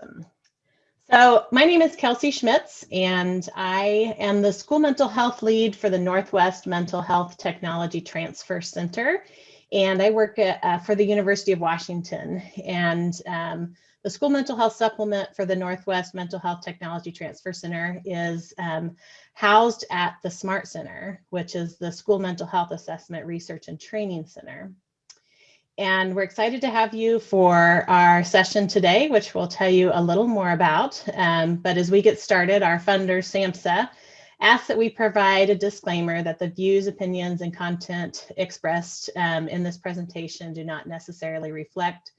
Awesome. So my name is Kelsey Schmitz, and I am the school mental health lead for the Northwest Mental Health Technology Transfer Center. And I work for the University of Washington. And the school mental health supplement for the Northwest Mental Health Technology Transfer Center is housed at the SMART Center, which is the School Mental Health Assessment Research and Training Center. And we're excited to have you for our session today, which we'll tell you a little more about. But as we get started, our funder, SAMHSA, asks that we provide a disclaimer that the views, opinions, and content expressed in this presentation do not necessarily reflect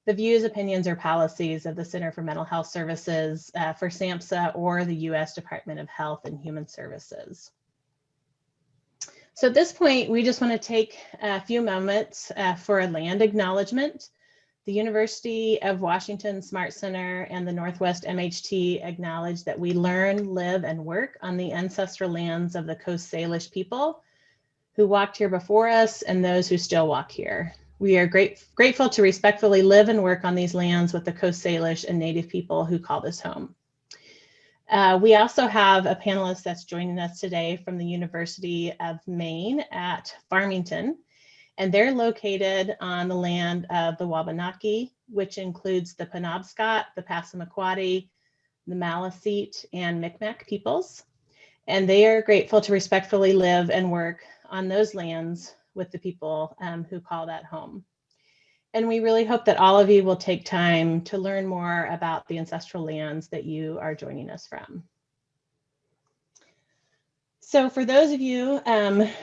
the views, opinions, or policies of the Center for Mental Health Services for SAMHSA or the U.S. Department of Health and Human Services. So at this point, we just want to take a few moments for a land acknowledgement. The University of Washington SMART Center and the Northwest MHT acknowledge that we learn, live, and work on the ancestral lands of the Coast Salish people who walked here before us and those who still walk here. We are grateful to respectfully live and work on these lands with the Coast Salish and Native people who call this home. We also have a panelist that's joining us today from the University of Maine at Farmington, and they're located on the land of the Wabanaki, which includes the Penobscot, the Passamaquoddy, the Maliseet, and Micmac peoples. And they are grateful to respectfully live and work on those lands with the people who call that home. And we really hope that all of you will take time to learn more about the ancestral lands that you are joining us from. So for those of you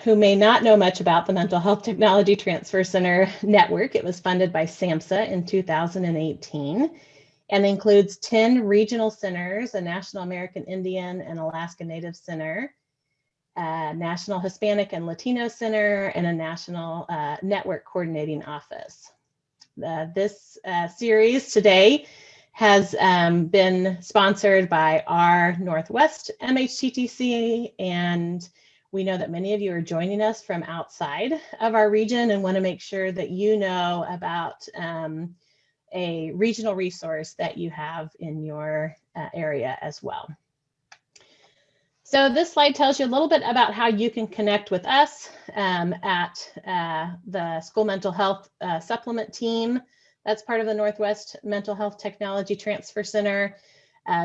who may not know much about the Mental Health Technology Transfer Center network, it was funded by SAMHSA in 2018 and includes 10 regional centers, a National American Indian and Alaska Native Center, a National Hispanic and Latino Center, and a National Network Coordinating Office. This series today has been sponsored by our Northwest MHTTC, and we know that many of you are joining us from outside of our region and want to make sure that you know about a regional resource that you have in your area as well. So this slide tells you a little bit about how you can connect with us at the School Mental Health Supplement team. That's part of the Northwest Mental Health Technology Transfer Center.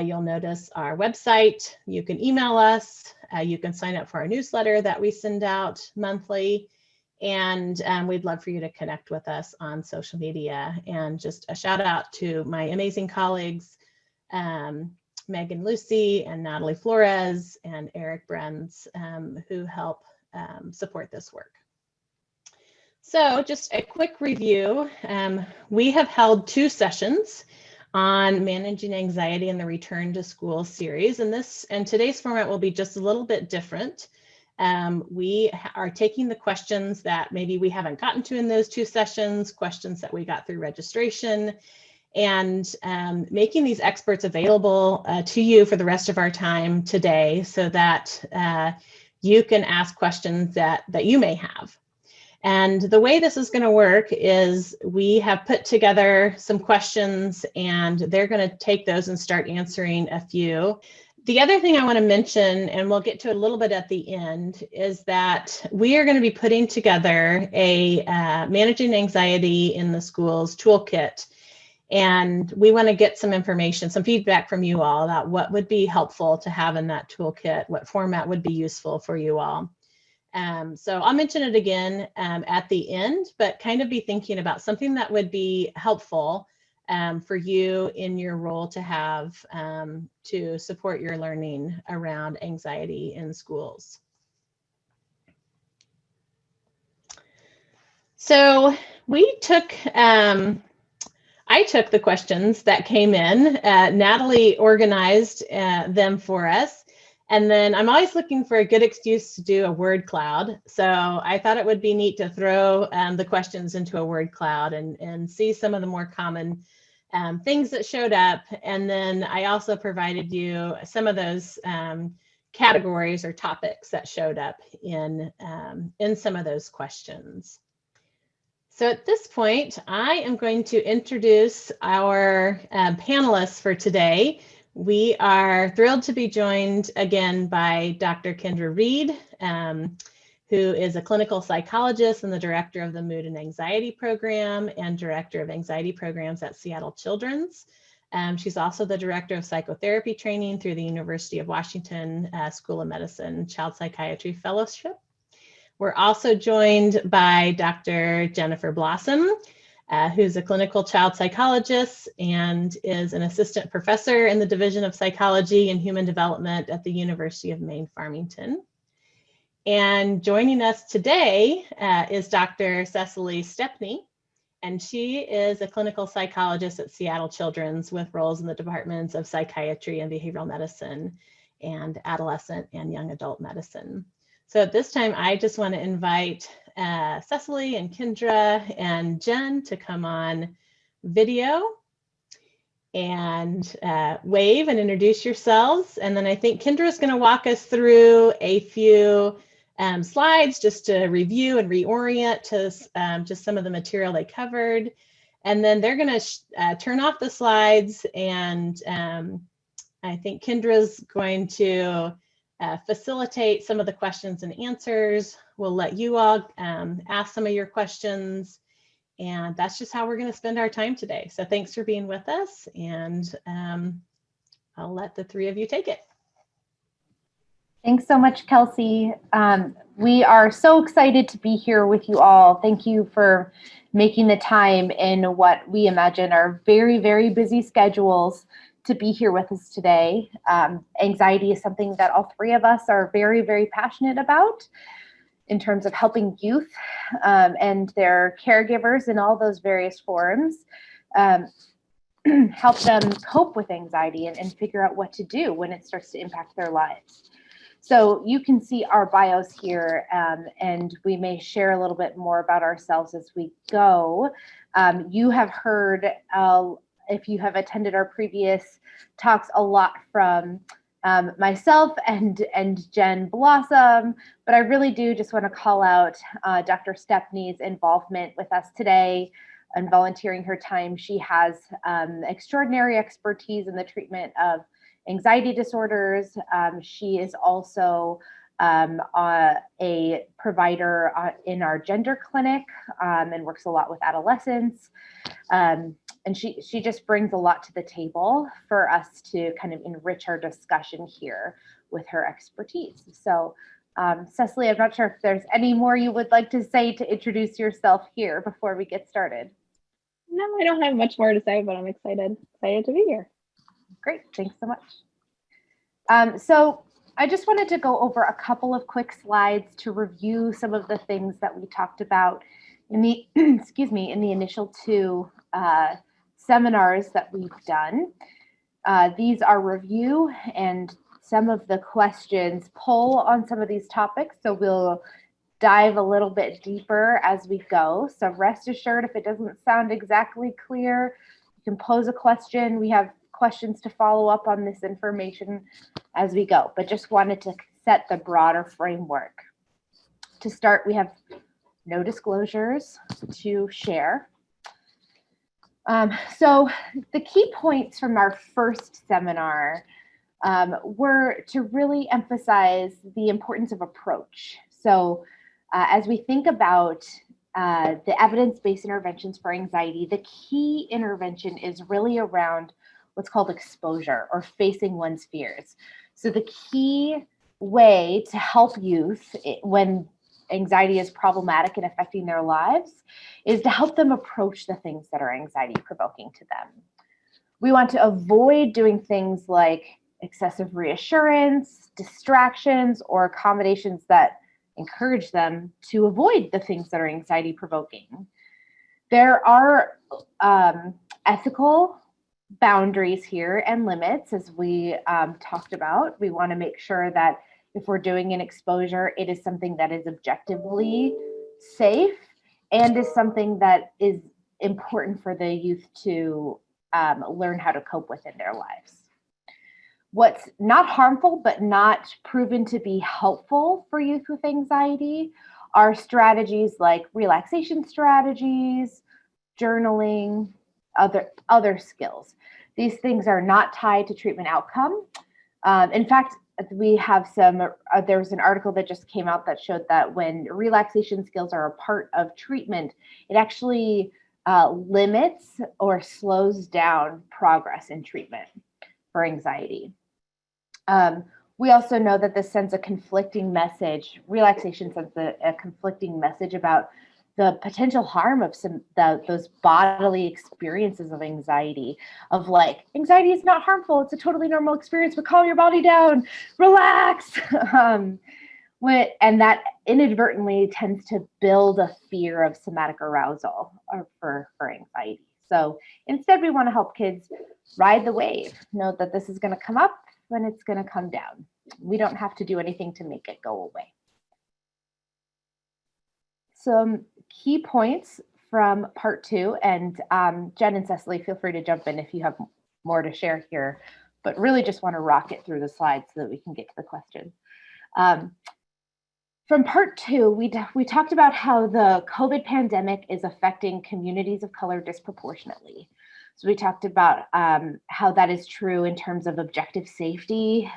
You'll notice our website. You can email us. You can sign up for our newsletter that we send out monthly. And we'd love for you to connect with us on social media. And just a shout out to my amazing colleagues, Megan Lucy and Natalie Flores and Eric Brenz, who help support this work. So just a quick review. We have held 2 sessions on managing anxiety in the Return to School series, and today's format will be just a little bit different. We are taking the questions that maybe we haven't gotten to in those 2 sessions, questions that we got through registration, and making these experts available to you for the rest of our time today so that you can ask questions that you may have. And the way this is going to work is we have put together some questions and they're going to take those and start answering a few. The other thing I want to mention, and we'll get to a little bit at the end, is that we are going to be putting together a Managing Anxiety in the Schools toolkit. And we want to get some information, some feedback from you all about what would be helpful to have in that toolkit, what format would be useful for you all. So I'll mention it again at the end, but kind of be thinking about something that would be helpful for you in your role to have to support your learning around anxiety in schools. So we took I took the questions that came in. Natalie organized them for us. And then I'm always looking for a good excuse to do a word cloud. So I thought it would be neat to throw the questions into a word cloud and see some of the more common things that showed up. And then I also provided you some of those categories or topics that showed up in some of those questions. So at this point, I am going to introduce our panelists for today. We are thrilled to be joined again by Dr. Kendra Reed, who is a clinical psychologist and the director of the Mood and Anxiety Program and director of anxiety programs at Seattle Children's. She's also the director of psychotherapy training through the University of Washington School of Medicine Child Psychiatry Fellowship. We're also joined by Dr. Jennifer Blossom, who's a clinical child psychologist and is an assistant professor in the Division of Psychology and Human Development at the University of Maine, Farmington. And joining us today is Dr. Cecily Stepney, and she is a clinical psychologist at Seattle Children's with roles in the departments of psychiatry and behavioral medicine and adolescent and young adult medicine. So at this time, I just want to invite Cecily and Kendra and Jen to come on video and wave and introduce yourselves. And then I think Kendra is going to walk us through a few slides just to review and reorient to just some of the material they covered. And then they're going to turn off the slides, and I think Kendra's going to facilitate some of the questions and answers. We'll let you all ask some of your questions, and that's just how we're going to spend our time today. So thanks for being with us, and I'll let the three of you take it. Thanks so much, Kelsey. We are so excited to be here with you all. Thank you for making the time in what we imagine are very, very busy schedules to be here with us today. Anxiety is something that all three of us are very, very passionate about in terms of helping youth and their caregivers in all those various forms, help them cope with anxiety and figure out what to do when it starts to impact their lives. So you can see our bios here, and we may share a little bit more about ourselves as we go. You have heard, if you have attended our previous talks, a lot from myself and Jen Blossom, but I really do just want to call out Dr. Stepney's involvement with us today and volunteering her time. She has extraordinary expertise in the treatment of anxiety disorders. She is also a provider in our gender clinic and works a lot with adolescents. And she just brings a lot to the table for us to kind of enrich our discussion here with her expertise. So Cecily, I'm not sure if there's any more you would like to say to introduce yourself here before we get started. No, I don't have much more to say, but I'm excited to be here. Great, thanks so much. So I just wanted to go over a couple of quick slides to review some of the things that we talked about in the, excuse me, in the initial two seminars that we've done. These are review, and some of the questions pull on some of these topics, so we'll dive a little bit deeper as we go. So rest assured, if it doesn't sound exactly clear, you can pose a question. We have questions to follow up on this information as we go, but just wanted to set the broader framework. To start, we have no disclosures to share. So the key points from our first seminar were to really emphasize the importance of approach. So as we think about the evidence-based interventions for anxiety, the key intervention is really around what's called exposure, or facing one's fears. So the key way to help youth when anxiety is problematic and affecting their lives is to help them approach the things that are anxiety provoking to them. We want to avoid doing things like excessive reassurance, distractions, or accommodations that encourage them to avoid the things that are anxiety provoking. There are ethical boundaries here and limits, as we talked about. We want to make sure that if we're doing an exposure, it is something that is objectively safe and is something that is important for the youth to learn how to cope with in their lives. What's not harmful but not proven to be helpful for youth with anxiety are strategies like relaxation strategies, journaling, other skills. These things are not tied to treatment outcome. In fact, we have there was an article that just came out that showed that when relaxation skills are a part of treatment, it actually limits or slows down progress in treatment for anxiety. We also know that this sends a conflicting message. Relaxation sends a conflicting message about the potential harm of those bodily experiences of anxiety, of like, anxiety is not harmful, it's a totally normal experience, but calm your body down, relax. And that inadvertently tends to build a fear of somatic arousal for anxiety. So instead, we want to help kids ride the wave, know that this is going to come up and it's going to come down. We don't have to do anything to make it go away. Some key points from part 2, and Jen and Cecily, feel free to jump in if you have more to share here, but really just want to rocket through the slides so that we can get to the questions. From part 2, we talked about how the COVID pandemic is affecting communities of color disproportionately. So we talked about how that is true in terms of objective safety,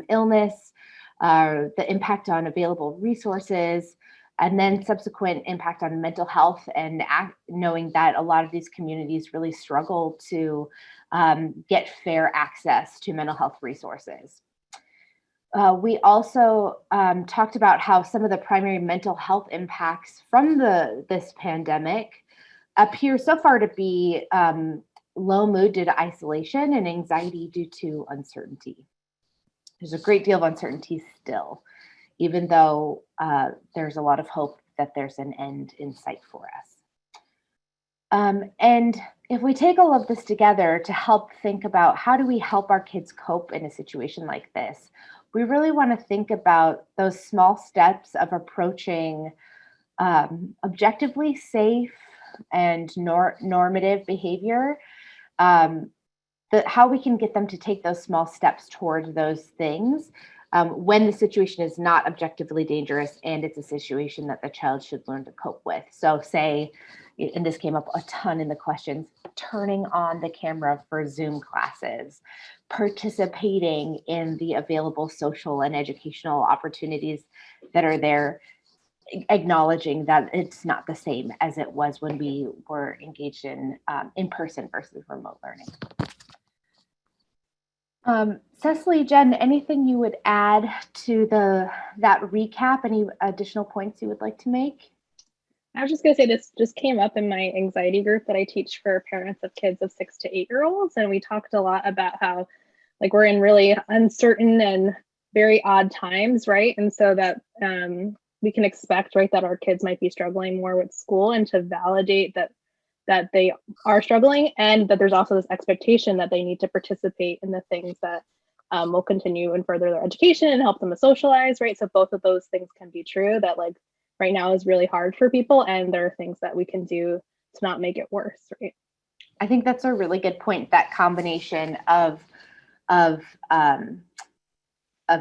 illness, the impact on available resources, and then subsequent impact on mental health, and knowing that a lot of these communities really struggle to get fair access to mental health resources. We also talked about how some of the primary mental health impacts from this pandemic appear so far to be low mood due to isolation and anxiety due to uncertainty. There's a great deal of uncertainty still, even though there's a lot of hope that there's an end in sight for us. And if we take all of this together to help think about how do we help our kids cope in a situation like this, we really want to think about those small steps of approaching objectively safe and normative behavior, how we can get them to take those small steps toward those things when the situation is not objectively dangerous and it's a situation that the child should learn to cope with. So say, and this came up a ton in the questions, turning on the camera for Zoom classes, participating in the available social and educational opportunities that are there, acknowledging that it's not the same as it was when we were engaged in person versus remote learning. Cecily, Jen, anything you would add to that recap? Any additional points you would like to make? I was just going to say, this just came up in my anxiety group that I teach for parents of kids of 6 to 8-year-olds. And we talked a lot about how like we're in really uncertain and very odd times, right? And so that we can expect, right, that our kids might be struggling more with school, and to validate that they are struggling, and that there's also this expectation that they need to participate in the things that will continue and further their education and help them to socialize, right? So both of those things can be true, that like right now is really hard for people, and there are things that we can do to not make it worse, right? I think that's a really good point, that combination of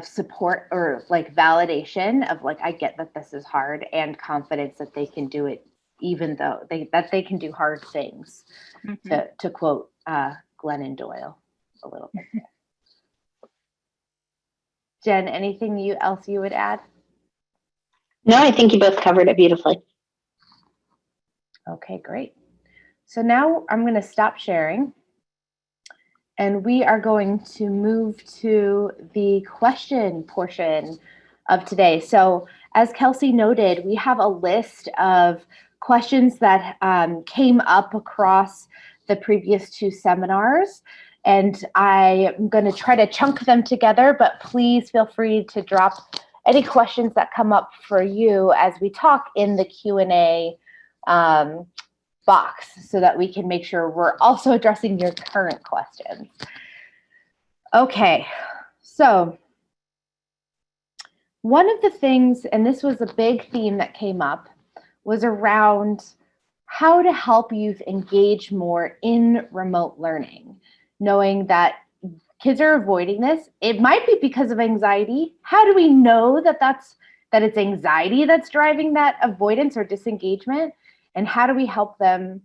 support or like validation of like, I get that this is hard, and confidence that they can do it, even though they can do hard things, to quote Glennon Doyle a little bit. Jen, anything else you would add? No, I think you both covered it beautifully. Okay, great. So now I'm going to stop sharing, and we are going to move to the question portion of today. So as Kelsey noted, we have a list of questions that came up across the previous 2 seminars, and I'm going to try to chunk them together, but please feel free to drop any questions that come up for you as we talk in the Q&A box, so that we can make sure we're also addressing your current questions. Okay, so one of the things, and this was a big theme that came up, was around how to help youth engage more in remote learning, knowing that kids are avoiding this. It might be because of anxiety. How do we know that that's that it's anxiety that's driving that avoidance or disengagement, and how do we help them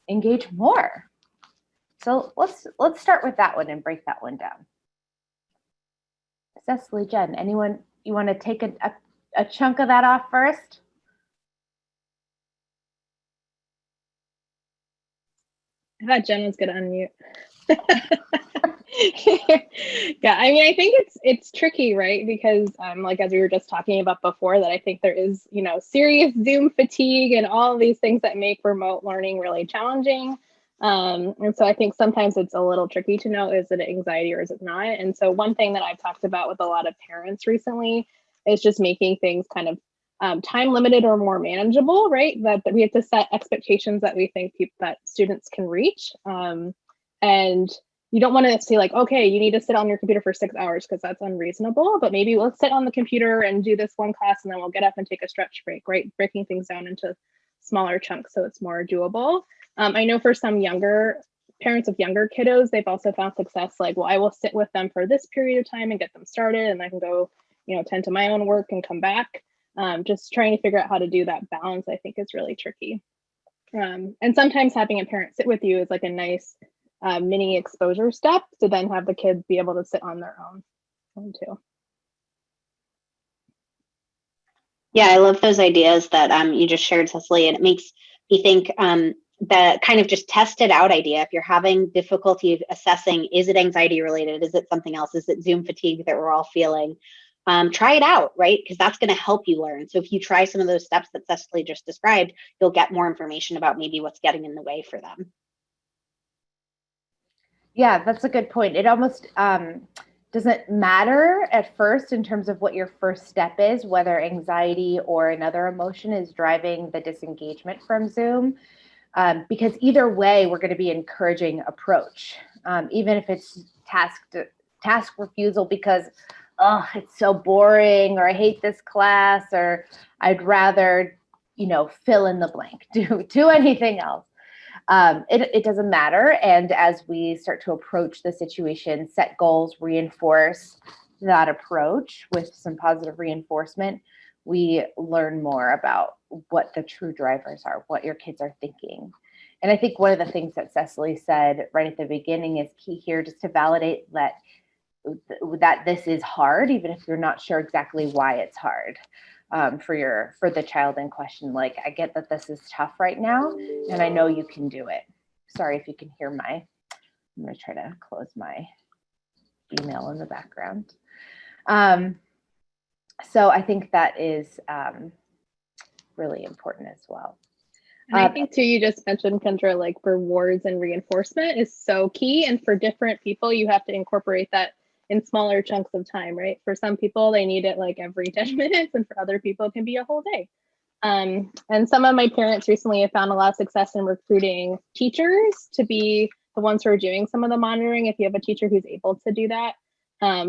engage more? So let's start with that one and break that one down. Cecily, Jen, anyone, you want to take a chunk of that off first? I thought Jen was going to unmute. Yeah, I mean, I think it's tricky, right? Because like as we were just talking about before, that I think there is, serious Zoom fatigue and all of these things that make remote learning really challenging. And so I think sometimes it's a little tricky to know, is it anxiety or is it not? And so one thing that I've talked about with a lot of parents recently is just making things kind of time limited or more manageable, right? That we have to set expectations that we think that students can reach. And you don't want to say like, okay, you need to sit on your computer for 6 hours because that's unreasonable, but maybe let's sit on the computer and do this one class and then we'll get up and take a stretch break, right? Breaking things down into smaller chunks so it's more doable. I know for some parents of younger kiddos, they've also found success like, well, I will sit with them for this period of time and get them started and I can go, tend to my own work and come back. Just trying to figure out how to do that balance, I think, is really tricky. And sometimes having a parent sit with you is like a nice mini exposure step to then have the kids be able to sit on their own too. Yeah, I love those ideas that you just shared, Cecily, and it makes me think the kind of just tested out idea. If you're having difficulty assessing, is it anxiety related? Is it something else? Is it Zoom fatigue that we're all feeling? Try it out, right? Because that's going to help you learn. So if you try some of those steps that Cecily just described, you'll get more information about maybe what's getting in the way for them. Yeah, that's a good point. It almost doesn't matter at first in terms of what your first step is, whether anxiety or another emotion is driving the disengagement from Zoom, because either way, we're going to be encouraging approach, even if it's task refusal because, oh, it's so boring, or I hate this class, or I'd rather, fill in the blank, do anything else. It doesn't matter. And as we start to approach the situation, set goals, reinforce that approach with some positive reinforcement, we learn more about what the true drivers are, what your kids are thinking. And I think one of the things that Cecily said right at the beginning is key here, just to validate that this is hard, even if you're not sure exactly why it's hard. For the child in question, like, I get that this is tough right now, and I know you can do it. Sorry if you can hear I'm going to try to close my email in the background. So I think that is really important as well. And I think too, you just mentioned, Kendra, like rewards and reinforcement is so key. And for different people, you have to incorporate that in smaller chunks of time, right? For some people, they need it like every 10 minutes, and for other people, it can be a whole day. And some of my parents recently have found a lot of success in recruiting teachers to be the ones who are doing some of the monitoring, if you have a teacher who's able to do that.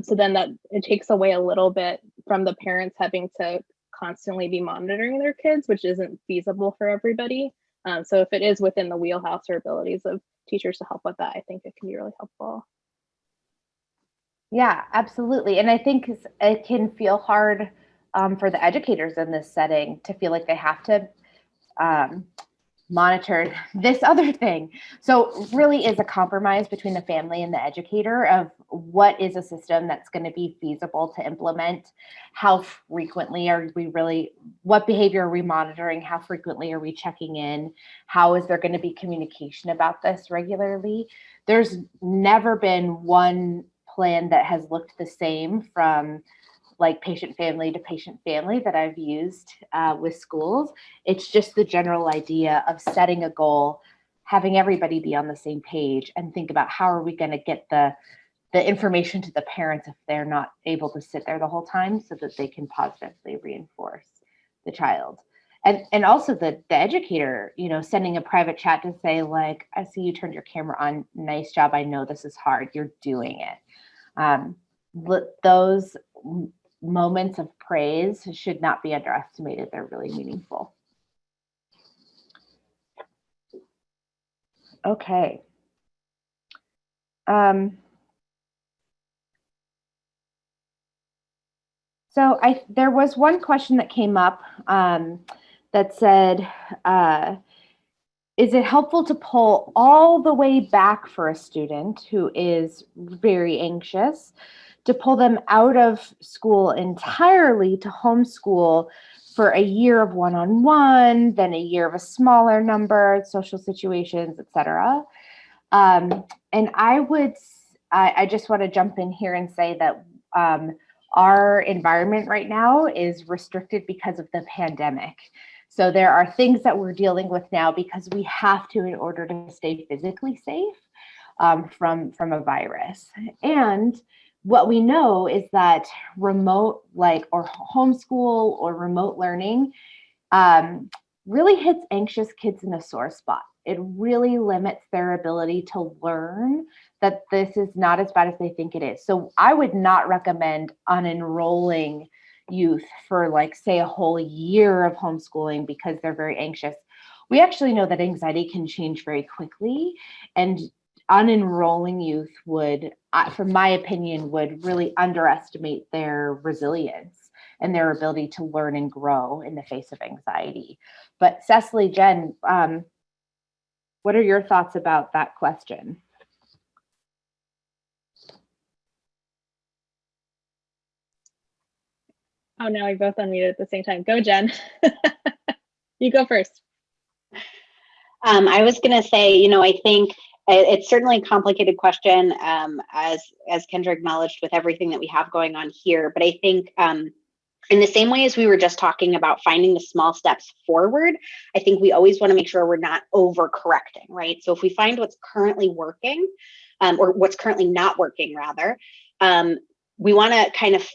So then that it takes away a little bit from the parents having to constantly be monitoring their kids, which isn't feasible for everybody. So if it is within the wheelhouse or abilities of teachers to help with that, I think it can be really helpful. Yeah, absolutely. And I think it can feel hard for the educators in this setting to feel like they have to monitor this other thing. So really is a compromise between the family and the educator of what is a system that's going to be feasible to implement, how frequently what behavior are we monitoring, how frequently are we checking in, how is there going to be communication about this regularly. There's never been one plan that has looked the same from like patient family to patient family that I've used with schools. It's just the general idea of setting a goal, having everybody be on the same page, and think about how are we going to get the information to the parents if they're not able to sit there the whole time, so that they can positively reinforce the child. And also the educator, sending a private chat to say like, I see you turned your camera on, nice job, I know this is hard, you're doing it. Those moments of praise should not be underestimated. They're really meaningful. Okay. So So there was one question that came up that said, is it helpful to pull all the way back for a student who is very anxious, to pull them out of school entirely to homeschool for a year of one-on-one, then a year of a smaller number, social situations, etc.? And I just want to jump in here and say that our environment right now is restricted because of the pandemic. So there are things that we're dealing with now because we have to in order to stay physically safe from a virus. And what we know is that remote, or homeschool or remote learning really hits anxious kids in a sore spot. It really limits their ability to learn that this is not as bad as they think it is. So I would not recommend unenrolling youth for say a whole year of homeschooling because they're very anxious. We actually know that anxiety can change very quickly, and unenrolling youth would, from my opinion, would really underestimate their resilience and their ability to learn and grow in the face of anxiety. But Cecily, Jen, what are your thoughts about that question? Oh, now we both unmuted at the same time. Go, Jen. You go first. I was going to say, I think it's certainly a complicated question, as Kendra acknowledged, with everything that we have going on here. But I think in the same way as we were just talking about finding the small steps forward, I think we always want to make sure we're not overcorrecting, right? So if we find what's currently working, or what's currently not working, rather, we want to kind of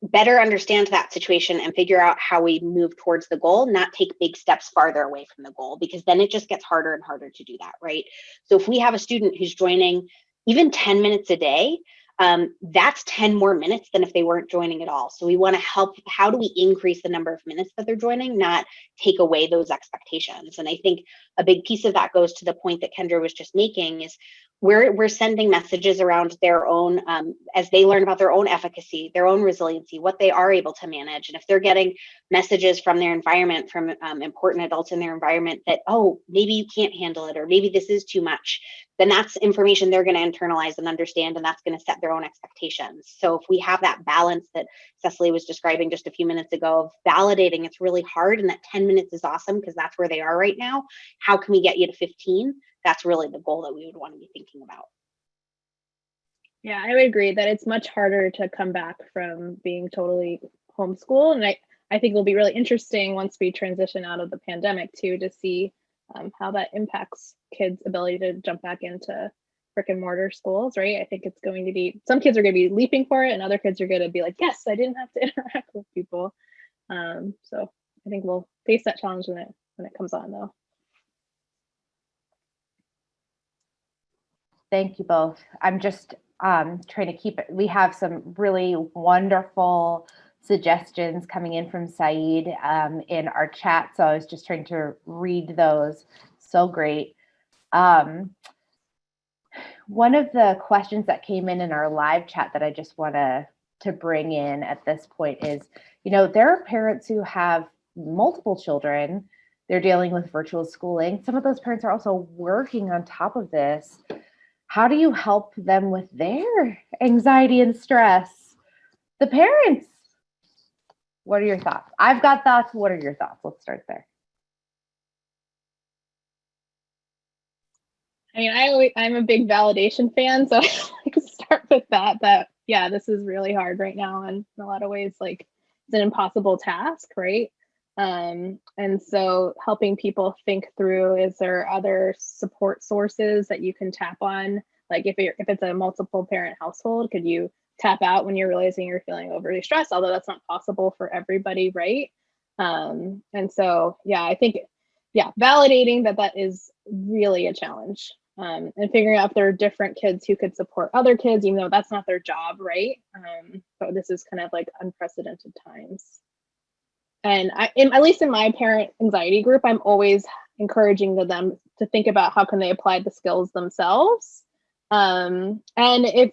better understand that situation and figure out how we move towards the goal, not take big steps farther away from the goal, because then it just gets harder and harder to do that, right? So if we have a student who's joining even 10 minutes a day, that's 10 more minutes than if they weren't joining at all. So we want to help, how do we increase the number of minutes that they're joining, not take away those expectations? And I think a big piece of that goes to the point that Kendra was just making, is we're sending messages around their own, as they learn about their own efficacy, their own resiliency, what they are able to manage. And if they're getting messages from their environment, from important adults in their environment that, oh, maybe you can't handle it, or maybe this is too much, then that's information they're going to internalize and understand, and that's going to set their own expectations. So if we have that balance that Cecily was describing just a few minutes ago, of validating it's really hard and that 10 minutes is awesome because that's where they are right now, how can we get you to 15? That's really the goal that we would want to be thinking about. Yeah, I would agree that it's much harder to come back from being totally homeschooled. And I think it'll be really interesting once we transition out of the pandemic too, to see how that impacts kids' ability to jump back into brick and mortar schools, right? I think it's going to be, some kids are going to be leaping for it, and other kids are going to be like, yes, I didn't have to interact with people. So I think we'll face that challenge when it comes on, though. Thank you both. I'm just trying to keep it. We have some really wonderful suggestions coming in from Saeed in our chat. So I was just trying to read those. So great. One of the questions that came in our live chat that I just want to bring in at this point is, there are parents who have multiple children. They're dealing with virtual schooling. Some of those parents are also working on top of this. How do you help them with their anxiety and stress? The parents, what are your thoughts? I've got thoughts. What are your thoughts? Let's start there. I mean, I'm a big validation fan, so I like to start with that, yeah, this is really hard right now, and in a lot of ways, like, it's an impossible task, right? And so helping people think through, is there other support sources that you can tap on? Like if it's a multiple parent household, could you tap out when you're realizing you're feeling overly stressed? Although that's not possible for everybody, right? And so, yeah, I think, yeah, validating that is really a challenge. And figuring out if there are different kids who could support other kids, even though that's not their job, right? So this is kind of like unprecedented times. And at least in my parent anxiety group, I'm always encouraging them to think about how can they apply the skills themselves. And if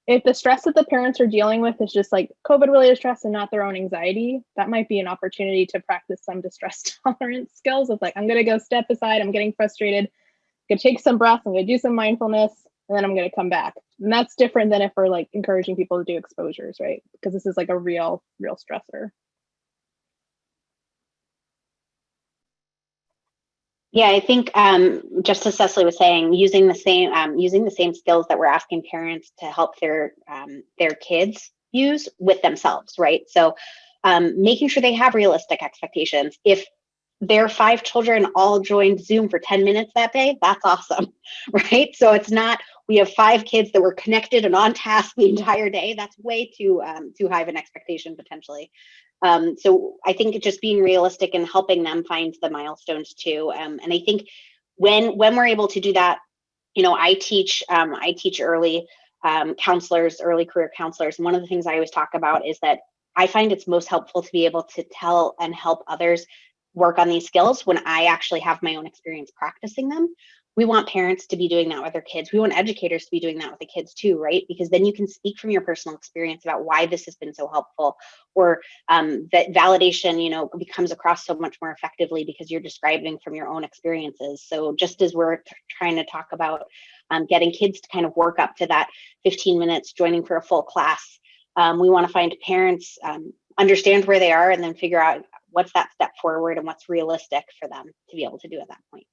if the stress that the parents are dealing with is just like COVID related stress and not their own anxiety, that might be an opportunity to practice some distress tolerance skills of like, I'm going to go step aside. I'm getting frustrated. I'm going to take some breath. I'm going to do some mindfulness, and then I'm going to come back. And that's different than if we're like encouraging people to do exposures, right? Because this is like a real stressor. Yeah, I think just as Cecily was saying, using the same skills that we're asking parents to help their kids use with themselves, right? So making sure they have realistic expectations. If their 5 children all joined Zoom for 10 minutes that day, that's awesome, right? So it's not, we have 5 kids that were connected and on task the entire day. That's way too high of an expectation potentially. So I think just being realistic and helping them find the milestones too. And I think when we're able to do that, I teach early counselors, early career counselors. And one of the things I always talk about is that I find it's most helpful to be able to tell and help others work on these skills when I actually have my own experience practicing them. We want parents to be doing that with their kids. We want educators to be doing that with the kids too, right? Because then you can speak from your personal experience about why this has been so helpful, or that validation, becomes across so much more effectively because you're describing from your own experiences. So just as we're trying to talk about getting kids to kind of work up to that 15 minutes, joining for a full class, we want to find parents understand where they are and then figure out what's that step forward and what's realistic for them to be able to do at that point.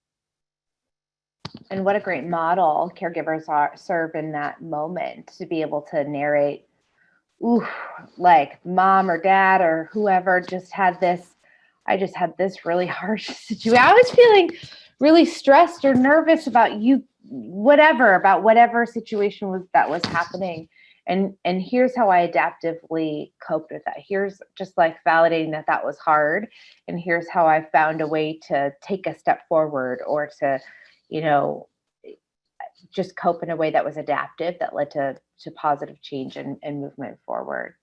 And what a great model caregivers serve in that moment, to be able to narrate, ooh, like mom or dad or whoever I just had this really harsh situation. I was feeling really stressed or nervous about whatever situation was happening. And here's how I adaptively coped with that. Here's just like validating that was hard. And here's how I found a way to take a step forward, or to, just cope in a way that was adaptive, that led to positive change and movement forward.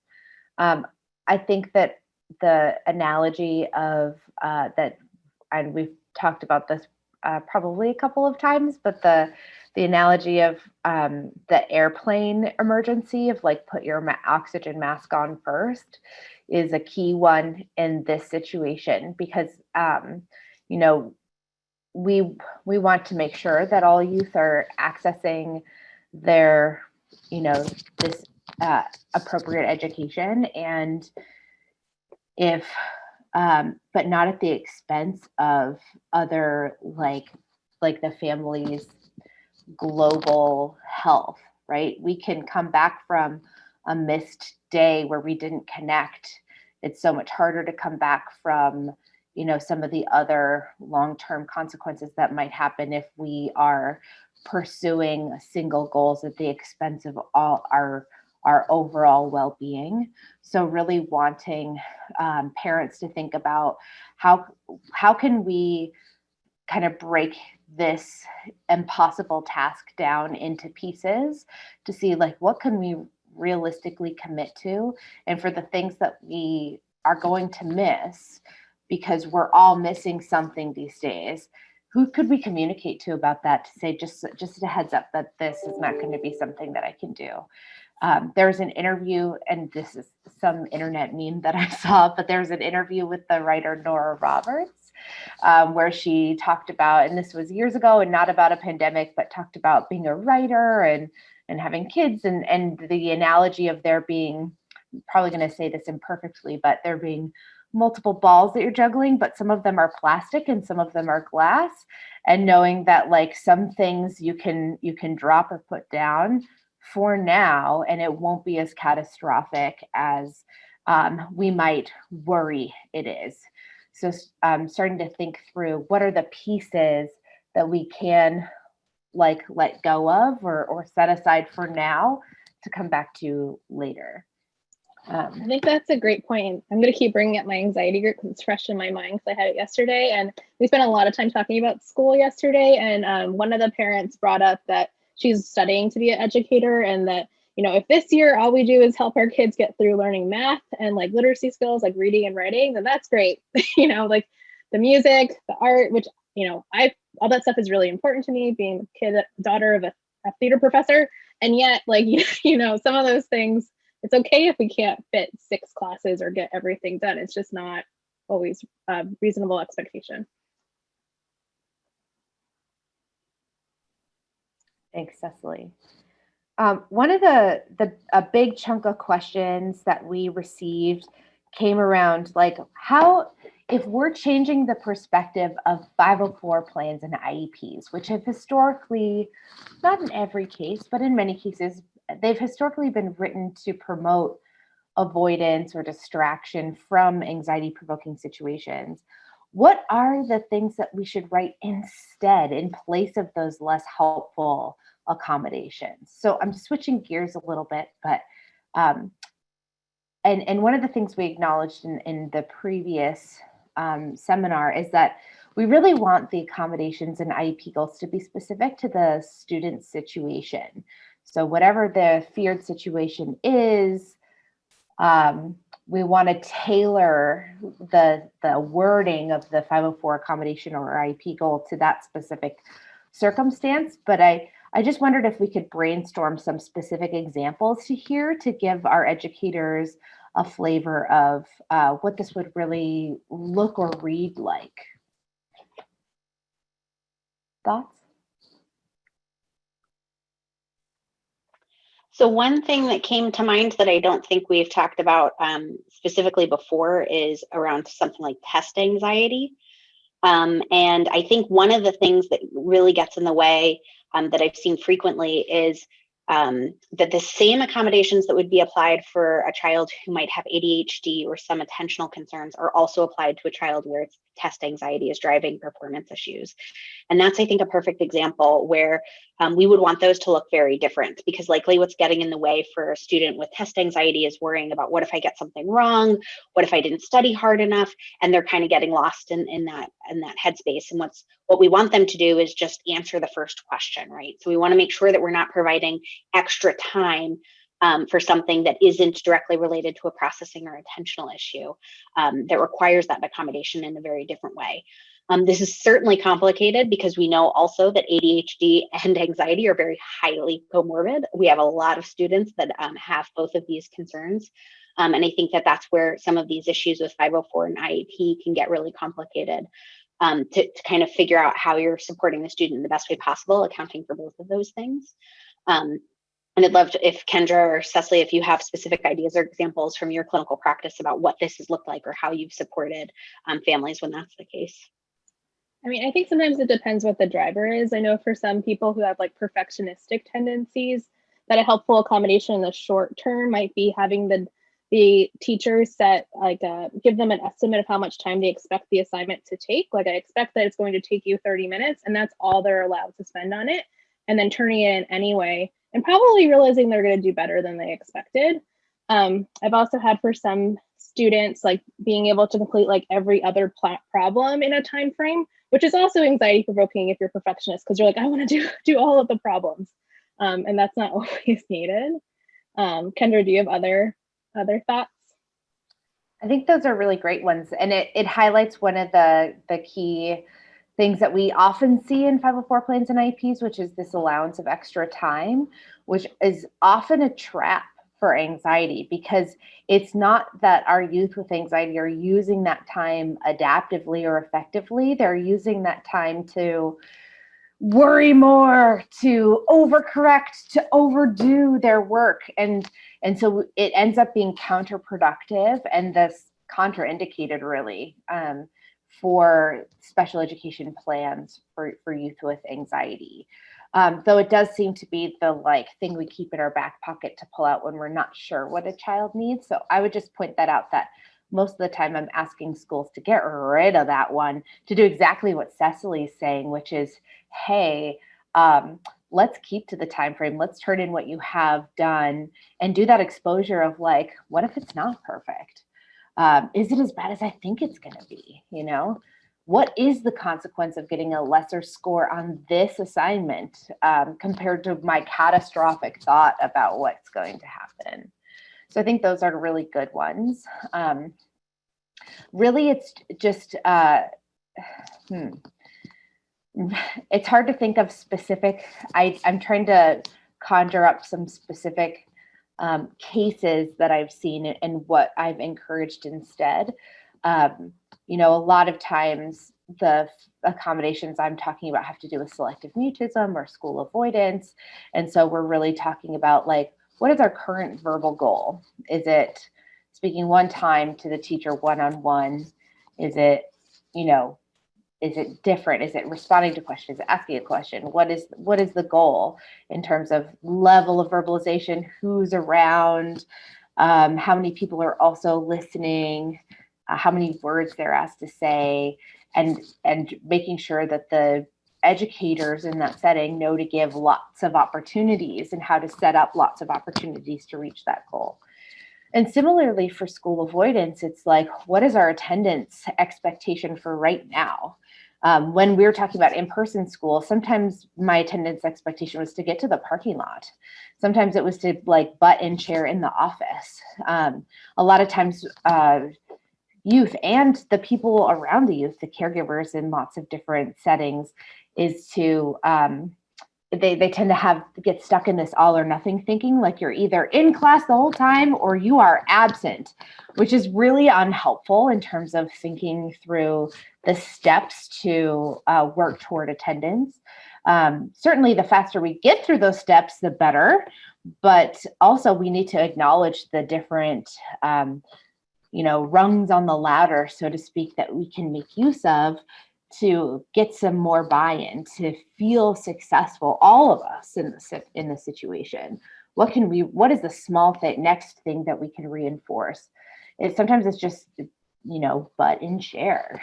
I think that the analogy of that, and we've talked about this probably a couple of times, but the analogy of the airplane emergency of like, put your oxygen mask on first, is a key one in this situation, because we want to make sure that all youth are accessing their this appropriate education, and if but not at the expense of other like the family's global health, right? We can come back from a missed day where we didn't connect. It's so much harder to come back from some of the other long-term consequences that might happen if we are pursuing single goals at the expense of all our overall well-being. So really wanting parents to think about how can we kind of break this impossible task down into pieces to see like, what can we realistically commit to, and for the things that we are going to miss, because we're all missing something these days, who could we communicate to about that, to say just a heads up that this is not going to be something that I can do. There's an interview, and this is some internet meme that I saw, but there's an interview with the writer Nora Roberts, where she talked about, and this was years ago and not about a pandemic, but talked about being a writer and having kids, and the analogy of there being, probably going to say this imperfectly, but there being multiple balls that you're juggling, but some of them are plastic and some of them are glass, and knowing that like some things you can drop or put down for now, and it won't be as catastrophic as we might worry it is. So starting to think through, what are the pieces that we can like let go of or set aside for now to come back to later. I think that's a great point. I'm going to keep bringing up my anxiety group because it's fresh in my mind because I had it yesterday. And we spent a lot of time talking about school yesterday. And one of the parents brought up that she's studying to be an educator, and that, if this year all we do is help our kids get through learning math and like literacy skills, like reading and writing, then that's great. Like the music, the art, which, all that stuff is really important to me, being daughter of a theater professor. And yet, like, some of those things, it's okay if we can't fit 6 classes or get everything done. It's just not always a reasonable expectation. Thanks, Cecily. One of a big chunk of questions that we received came around like how, if we're changing the perspective of 504 plans and IEPs, which have historically, not in every case, but in many cases, they've historically been written to promote avoidance or distraction from anxiety-provoking situations. What are the things that we should write instead in place of those less helpful accommodations? So I'm switching gears a little bit, but and one of the things we acknowledged in the previous seminar is that we really want the accommodations and IEP goals to be specific to the student's situation. So whatever the feared situation is, we want to tailor the wording of the 504 accommodation or IEP goal to that specific circumstance. But I just wondered if we could brainstorm some specific examples to here to give our educators a flavor of what this would really look or read like. Thoughts? So one thing that came to mind that I don't think we've talked about specifically before is around something like test anxiety. And I think one of the things that really gets in the way that I've seen frequently is that the same accommodations that would be applied for a child who might have ADHD or some attentional concerns are also applied to a child where it's test anxiety is driving performance issues. And that's, I think, a perfect example where we would want those to look very different, because likely what's getting in the way for a student with test anxiety is worrying about what if I get something wrong? What if I didn't study hard enough? And they're kind of getting lost in that headspace. And what we want them to do is just answer the first question, right? So we want to make sure that we're not providing extra time for something that isn't directly related to a processing or attentional issue that requires that accommodation in a very different way. This is certainly complicated because we know also that ADHD and anxiety are very highly comorbid. We have a lot of students that have both of these concerns. And I think that that's where some of these issues with 504 and IEP can get really complicated to kind of figure out how you're supporting the student in the best way possible, accounting for both of those things. And I'd love to, if Kendra or Cecily, if you have specific ideas or examples from your clinical practice about what this has looked like or how you've supported families when that's the case. I mean, I think sometimes it depends what the driver is. I know for some people who have like perfectionistic tendencies, that a helpful accommodation in the short term might be having the teachers set give them an estimate of how much time they expect the assignment to take. Like, I expect that it's going to take you 30 minutes, and that's all they're allowed to spend on it, and then turning it in anyway, and probably realizing they're going to do better than they expected. I've also had for some students like being able to complete like every other problem in a time frame, which is also anxiety provoking if you're a perfectionist, because you're like, I want to do all of the problems, and that's not always needed. Kendra, do you have other thoughts? I think those are really great ones, and it highlights one of the key things that we often see in 504 plans and IEPs, which is this allowance of extra time, which is often a trap for anxiety, because it's not that our youth with anxiety are using that time adaptively or effectively. They're using that time to worry more, to overcorrect, to overdo their work. And so it ends up being counterproductive and thus contraindicated really for special education plans for youth with anxiety. Though it does seem to be the thing we keep in our back pocket to pull out when we're not sure what a child needs. So I would just point that out, that most of the time I'm asking schools to get rid of that one, to do exactly what Cecily's saying, which is, hey, let's keep to the time frame. Let's turn in what you have done and do that exposure of like, what if it's not perfect? Is it as bad as I think it's going to be? You know, what is the consequence of getting a lesser score on this assignment compared to my catastrophic thought about what's going to happen? So I think those are really good ones. Really, it's just, it's hard to think of specific. I'm trying to conjure up some specific cases that I've seen and what I've encouraged instead. You know, a lot of times the accommodations I'm talking about have to do with selective mutism or school avoidance. And so we're really talking about like, what is our current verbal goal? Is it speaking one time to the teacher one-on-one? Is it, you know, is it different? Is it responding to questions? Is it asking a question? What is the goal in terms of level of verbalization? Who's around? How many people are also listening? How many words they're asked to say? And making sure that the educators in that setting know to give lots of opportunities and how to set up lots of opportunities to reach that goal. And similarly for school avoidance, it's like, what is our attendance expectation for right now? When we were talking about in-person school, sometimes my attendance expectation was to get to the parking lot. Sometimes it was to like butt in chair in the office. A lot of times youth and the people around the youth, the caregivers in lots of different settings, is to they tend to get stuck in this all or nothing thinking, like you're either in class the whole time or you are absent, which is really unhelpful in terms of thinking through the steps to work toward attendance. Certainly the faster we get through those steps, the better, but also we need to acknowledge the different rungs on the ladder, so to speak, that we can make use of to get some more buy-in, to feel successful, all of us in the situation. What is the small next thing that we can reinforce? Sometimes it's just, butt in chair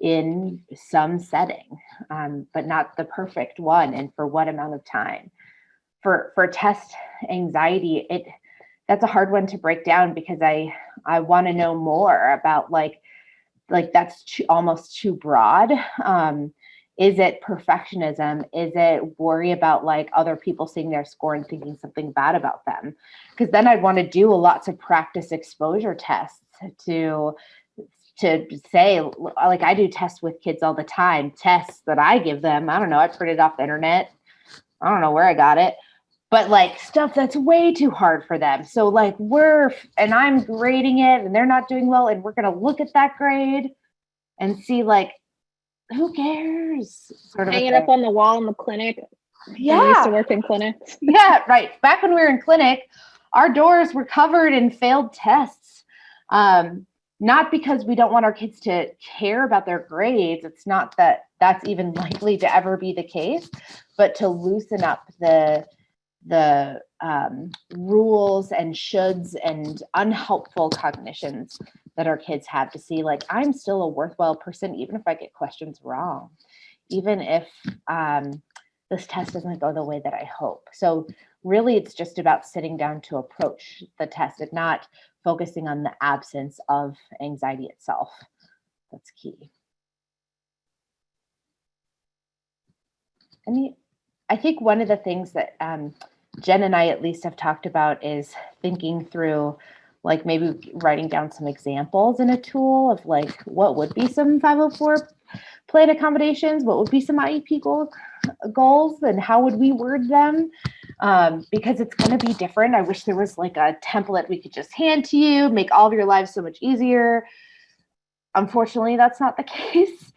in some setting, but not the perfect one, and for what amount of time. For test anxiety, that's a hard one to break down, because I want to know more about like that's almost too broad. Is it perfectionism? Is it worry about like other people seeing their score and thinking something bad about them? Because then I'd want to do lots of practice exposure tests to say, like, I do tests with kids all the time, tests that I give them. I don't know, I printed off the internet. I don't know where I got it, but like stuff that's way too hard for them. So like I'm grading it and they're not doing well, and we're going to look at that grade and see like, who cares? Sort of hang it up on the wall in the clinic. Yeah. I used to work in clinics. Yeah, right. Back when we were in clinic, our doors were covered in failed tests. Not because we don't want our kids to care about their grades. It's not that that's even likely to ever be the case, but to loosen up the rules and shoulds and unhelpful cognitions that our kids have, to see like, I'm still a worthwhile person, even if I get questions wrong, even if this test doesn't go the way that I hope. So really, it's just about sitting down to approach the test and not focusing on the absence of anxiety itself. That's key. I think one of the things that Jen and I at least have talked about is thinking through, like maybe writing down some examples in a tool of like, what would be some 504 plan accommodations? What would be some IEP goals, and how would we word them? Because it's going to be different. I wish there was like a template we could just hand to you, make all of your lives so much easier. Unfortunately, that's not the case.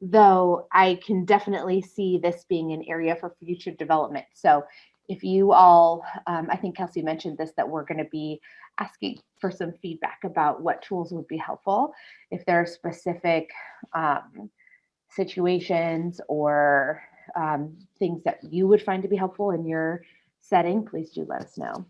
Though I can definitely see this being an area for future development. So if you all, I think Kelsey mentioned this, that we're going to be asking for some feedback about what tools would be helpful. If there are specific situations or things that you would find to be helpful in your setting, please do let us know.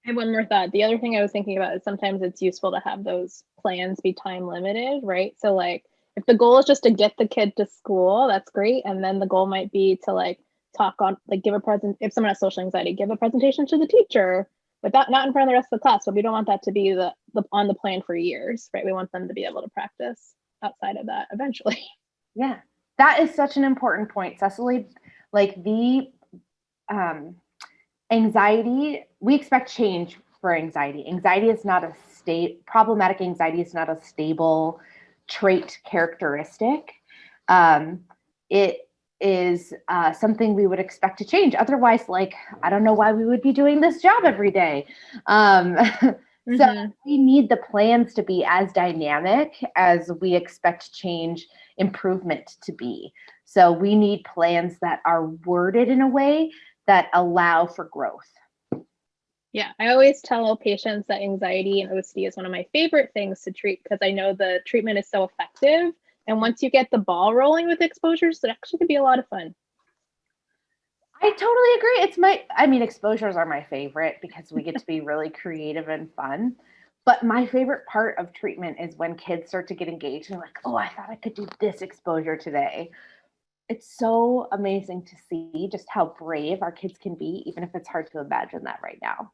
I have one more thought. The other thing I was thinking about is sometimes it's useful to have those plans be time limited, right? So like, if the goal is just to get the kid to school, that's great. And then the goal might be to like talk on, like give a present, if someone has social anxiety, give a presentation to the teacher, but not in front of the rest of the class. But we don't want that to be the on the plan for years, right? We want them to be able to practice outside of that eventually. Yeah, that is such an important point, Cecily. Like the anxiety, we expect change for anxiety. Anxiety is not problematic anxiety is not a stable trait characteristic. is something we would expect to change. Otherwise, like, I don't know why we would be doing this job every day. So we need the plans to be as dynamic as we expect change improvement to be. So we need plans that are worded in a way that allow for growth. Yeah, I always tell patients that anxiety and OCD is one of my favorite things to treat because I know the treatment is so effective. And once you get the ball rolling with exposures, it actually can be a lot of fun. I totally agree. Exposures are my favorite because we get to be really creative and fun. But my favorite part of treatment is when kids start to get engaged and like, oh, I thought I could do this exposure today. It's so amazing to see just how brave our kids can be, even if it's hard to imagine that right now.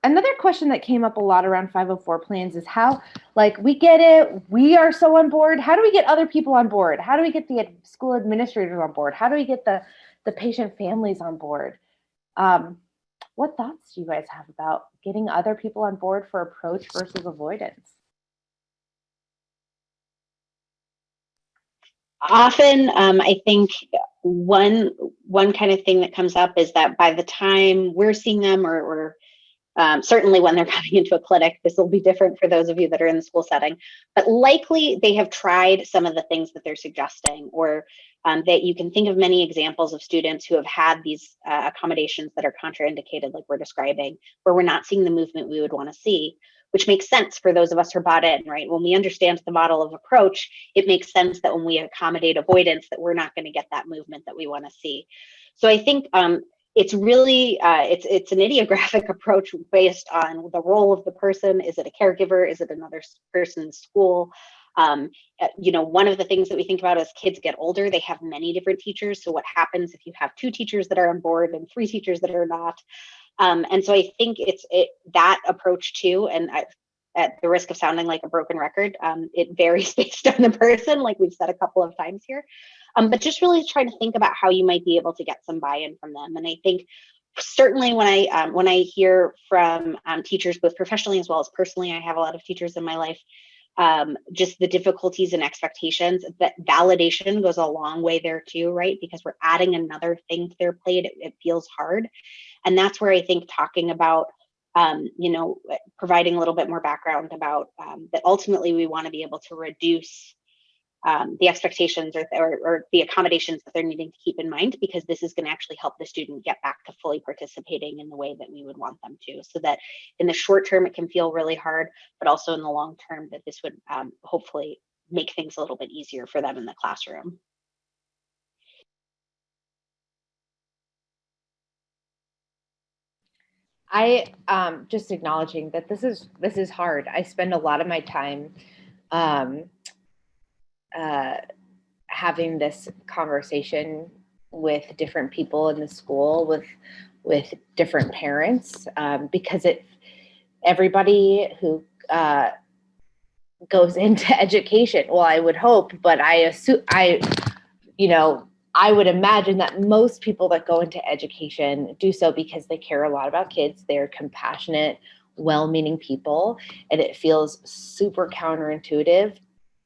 Another question that came up a lot around 504 plans is how, like, we get it, we are so on board. How do we get other people on board? How do we get the school administrators on board? How do we get the patient families on board? What thoughts do you guys have about getting other people on board for approach versus avoidance? Often, I think one kind of thing that comes up is that by the time we're seeing them, or certainly when they're coming into a clinic, this will be different for those of you that are in the school setting, but likely they have tried some of the things that they're suggesting, or that you can think of many examples of students who have had these accommodations that are contraindicated, like we're describing, where we're not seeing the movement we would want to see, which makes sense for those of us who are bought in, right? When we understand the model of approach, it makes sense that when we accommodate avoidance, that we're not going to get that movement that we want to see. So I think it's really, it's an idiographic approach based on the role of the person. Is it a caregiver? Is it another person in school? One of the things that we think about as kids get older, they have many different teachers. So what happens if you have 2 teachers that are on board and 3 teachers that are not? And so I think it's that approach too. And at the risk of sounding like a broken record, it varies based on the person, like we've said a couple of times here. But just really trying to think about how you might be able to get some buy-in from them. And I think certainly when I hear from teachers, both professionally as well as personally, I have a lot of teachers in my life, just the difficulties and expectations, that validation goes a long way there too, right? Because we're adding another thing to their plate. It feels hard. And that's where I think talking about, providing a little bit more background about that ultimately we want to be able to reduce the expectations or the accommodations that they're needing to keep in mind, because this is going to actually help the student get back to fully participating in the way that we would want them to, so that in the short term it can feel really hard, but also in the long term that this would hopefully make things a little bit easier for them in the classroom. I just acknowledging that this is hard. I spend a lot of my time having this conversation with different people in the school, with different parents, because everybody who goes into education, well, I would hope, but I would imagine that most people that go into education do so because they care a lot about kids. They're compassionate, well-meaning people, and it feels super counterintuitive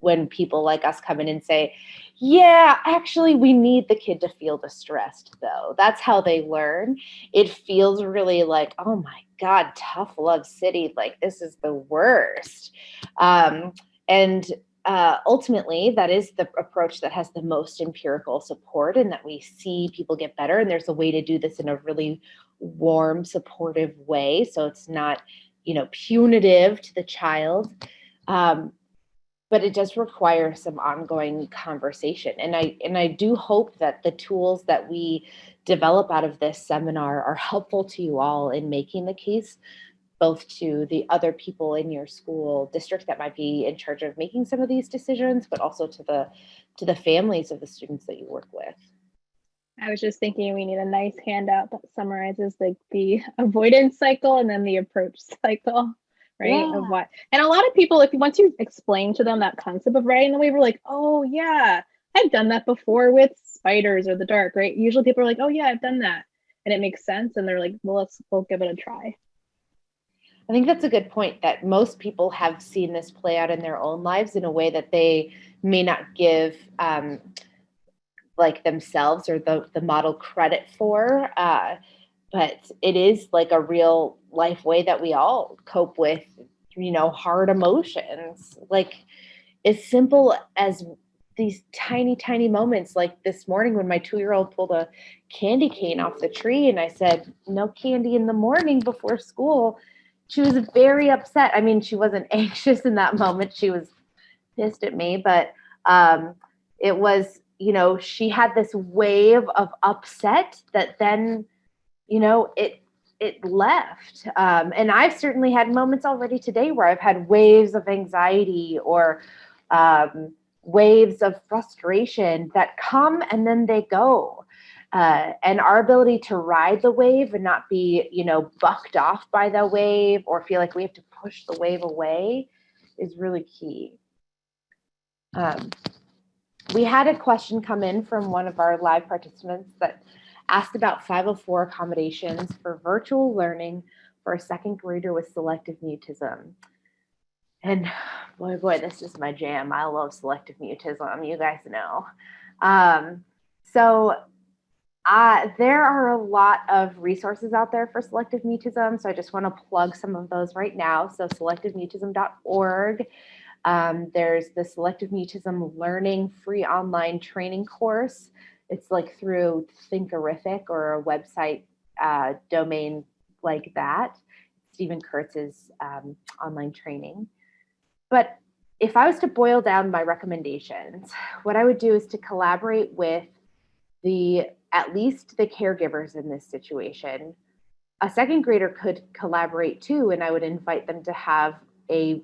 when people like us come in and say, yeah, actually, we need the kid to feel distressed, though. That's how they learn. It feels really like, oh my God, tough love city. Like, this is the worst. Ultimately, that is the approach that has the most empirical support, and that we see people get better. And there's a way to do this in a really warm, supportive way. So it's not, punitive to the child. But it does require some ongoing conversation. And I do hope that the tools that we develop out of this seminar are helpful to you all in making the case, both to the other people in your school district that might be in charge of making some of these decisions, but also to the families of the students that you work with. I was just thinking we need a nice handout that summarizes the avoidance cycle and then the approach cycle. Right? Yeah. Of what, and a lot of people, once you explain to them that concept of writing the waiver, like, oh yeah, I've done that before with spiders or the dark, right? Usually people are like, oh yeah, I've done that, and it makes sense, and they're like, well, we'll give it a try. I think that's a good point, that most people have seen this play out in their own lives in a way that they may not give like themselves or the model credit for. But it is like a real life way that we all cope with, hard emotions. Like as simple as these tiny, tiny moments, like this morning when my 2-year-old pulled a candy cane off the tree and I said, no candy in the morning before school. She was very upset. I mean, she wasn't anxious in that moment. She was pissed at me, but it was, she had this wave of upset that then, it left. And I've certainly had moments already today where I've had waves of anxiety or waves of frustration that come and then they go. And our ability to ride the wave and not be, bucked off by the wave or feel like we have to push the wave away is really key. We had a question come in from one of our live participants that asked about 504 accommodations for virtual learning for a second grader with selective mutism. And boy, this is my jam. I love selective mutism, you guys know. So there are a lot of resources out there for selective mutism. So I just want to plug some of those right now. So selectivemutism.org. There's the Selective Mutism Learning free online training course. It's like through Thinkerific or a website domain like that. Stephen Kurtz's online training. But if I was to boil down my recommendations, what I would do is to collaborate with at least the caregivers in this situation. A second grader could collaborate too, and I would invite them to have a,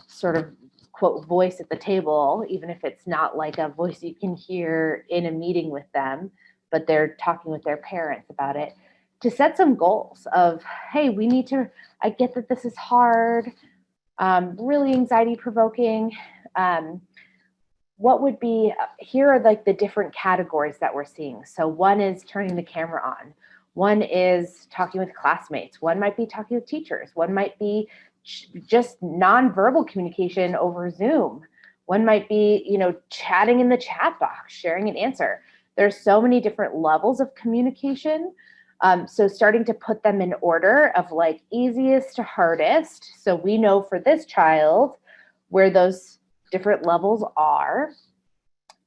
sort of quote voice at the table, even if it's not like a voice you can hear in a meeting with them, but they're talking with their parents about it, to set some goals of, hey, I get that this is hard, really anxiety provoking. Here are like the different categories that we're seeing. So one is turning the camera on. One is talking with classmates. One might be talking with teachers. One might be just nonverbal communication over Zoom. One might be, chatting in the chat box, sharing an answer. There's so many different levels of communication. So starting to put them in order of like easiest to hardest. So we know for this child where those different levels are.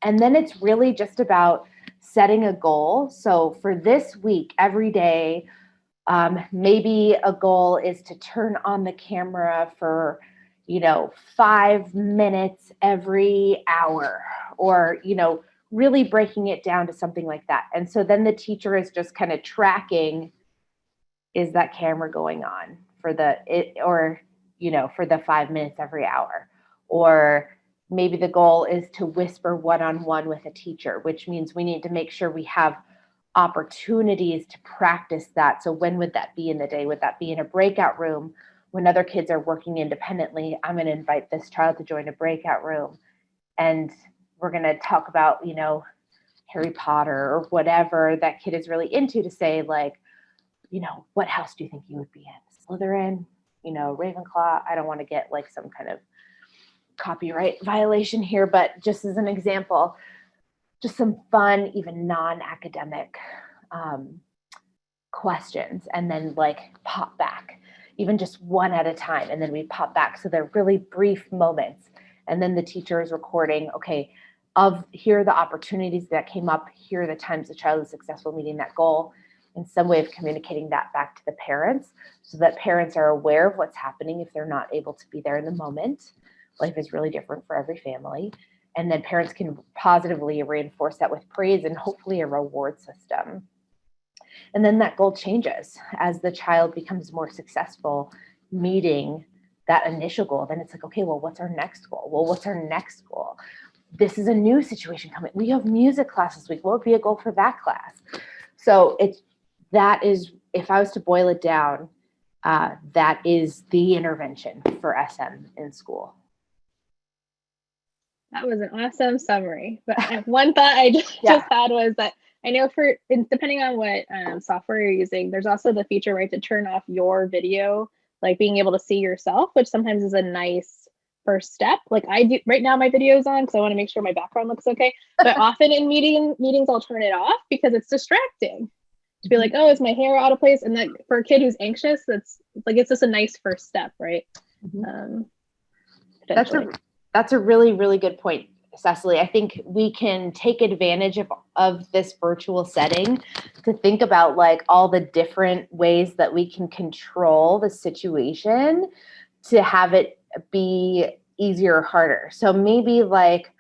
And then it's really just about setting a goal. So for this week, every day, maybe a goal is to turn on the camera for, 5 minutes every hour, or, really breaking it down to something like that. And so then the teacher is just kind of tracking, is that camera going on for the 5 minutes every hour? Or maybe the goal is to whisper one-on-one with a teacher, which means we need to make sure we have opportunities to practice that. So when would that be in the day? Would that be in a breakout room when other kids are working independently? I'm going to invite this child to join a breakout room, and we're going to talk about, Harry Potter or whatever that kid is really into, to say like, what house do you think you would be in? Slytherin, Ravenclaw. I don't want to get like some kind of copyright violation here, but just as an example, just some fun, even non-academic questions, and then like pop back, even just one at a time. And then we pop back. So they're really brief moments. And then the teacher is recording, okay, here are the opportunities that came up. Here are the times the child was successful meeting that goal, in some way of communicating that back to the parents, so that parents are aware of what's happening if they're not able to be there in the moment. Life is really different for every family. And then parents can positively reinforce that with praise and hopefully a reward system. And then that goal changes as the child becomes more successful meeting that initial goal. Then it's like, okay, well, what's our next goal? Well, what's our next goal? This is a new situation coming. We have music class this week. What would be a goal for that class? So that is, if I was to boil it down, that is the intervention for SM in school. That was an awesome summary. But one thought I just had was that I know depending on what software you're using, there's also the feature, right, to turn off your video like being able to see yourself, which sometimes is a nice first step. Like I do right now, my video is on because I want to make sure my background looks okay. But often in meetings, I'll turn it off because it's distracting to be like, oh, is my hair out of place? And that for a kid who's anxious, that's like, it's just a nice first step, right? That's a really, really good point, Cecily. I think we can take advantage of this virtual setting to think about like all the different ways that we can control the situation to have it be easier or harder. So maybe like,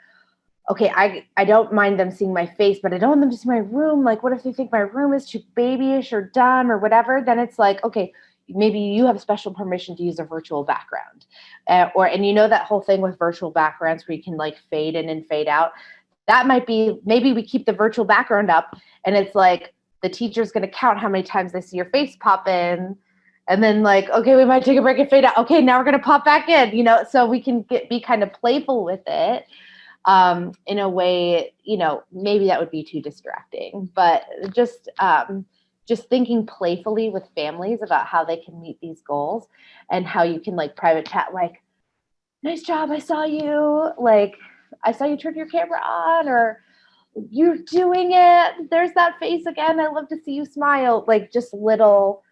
okay, I don't mind them seeing my face, but I don't want them to see my room. Like, what if they think my room is too babyish or dumb or whatever? Then it's like, okay, maybe you have special permission to use a virtual background. And you know that whole thing with virtual backgrounds where you can like fade in and fade out? That might be, maybe we keep the virtual background up and it's like the teacher's going to count how many times they see your face pop in. And then like, okay, we might take a break and fade out. Okay, now we're going to pop back in, you know, so we can be kind of playful with it in a way, you know, maybe that would be too distracting, but just thinking playfully with families about how they can meet these goals and how you can like private chat, like, nice job, I saw you. Like, I saw you turn your camera on, or you're doing it. There's that face again. I love to see you smile. Like just little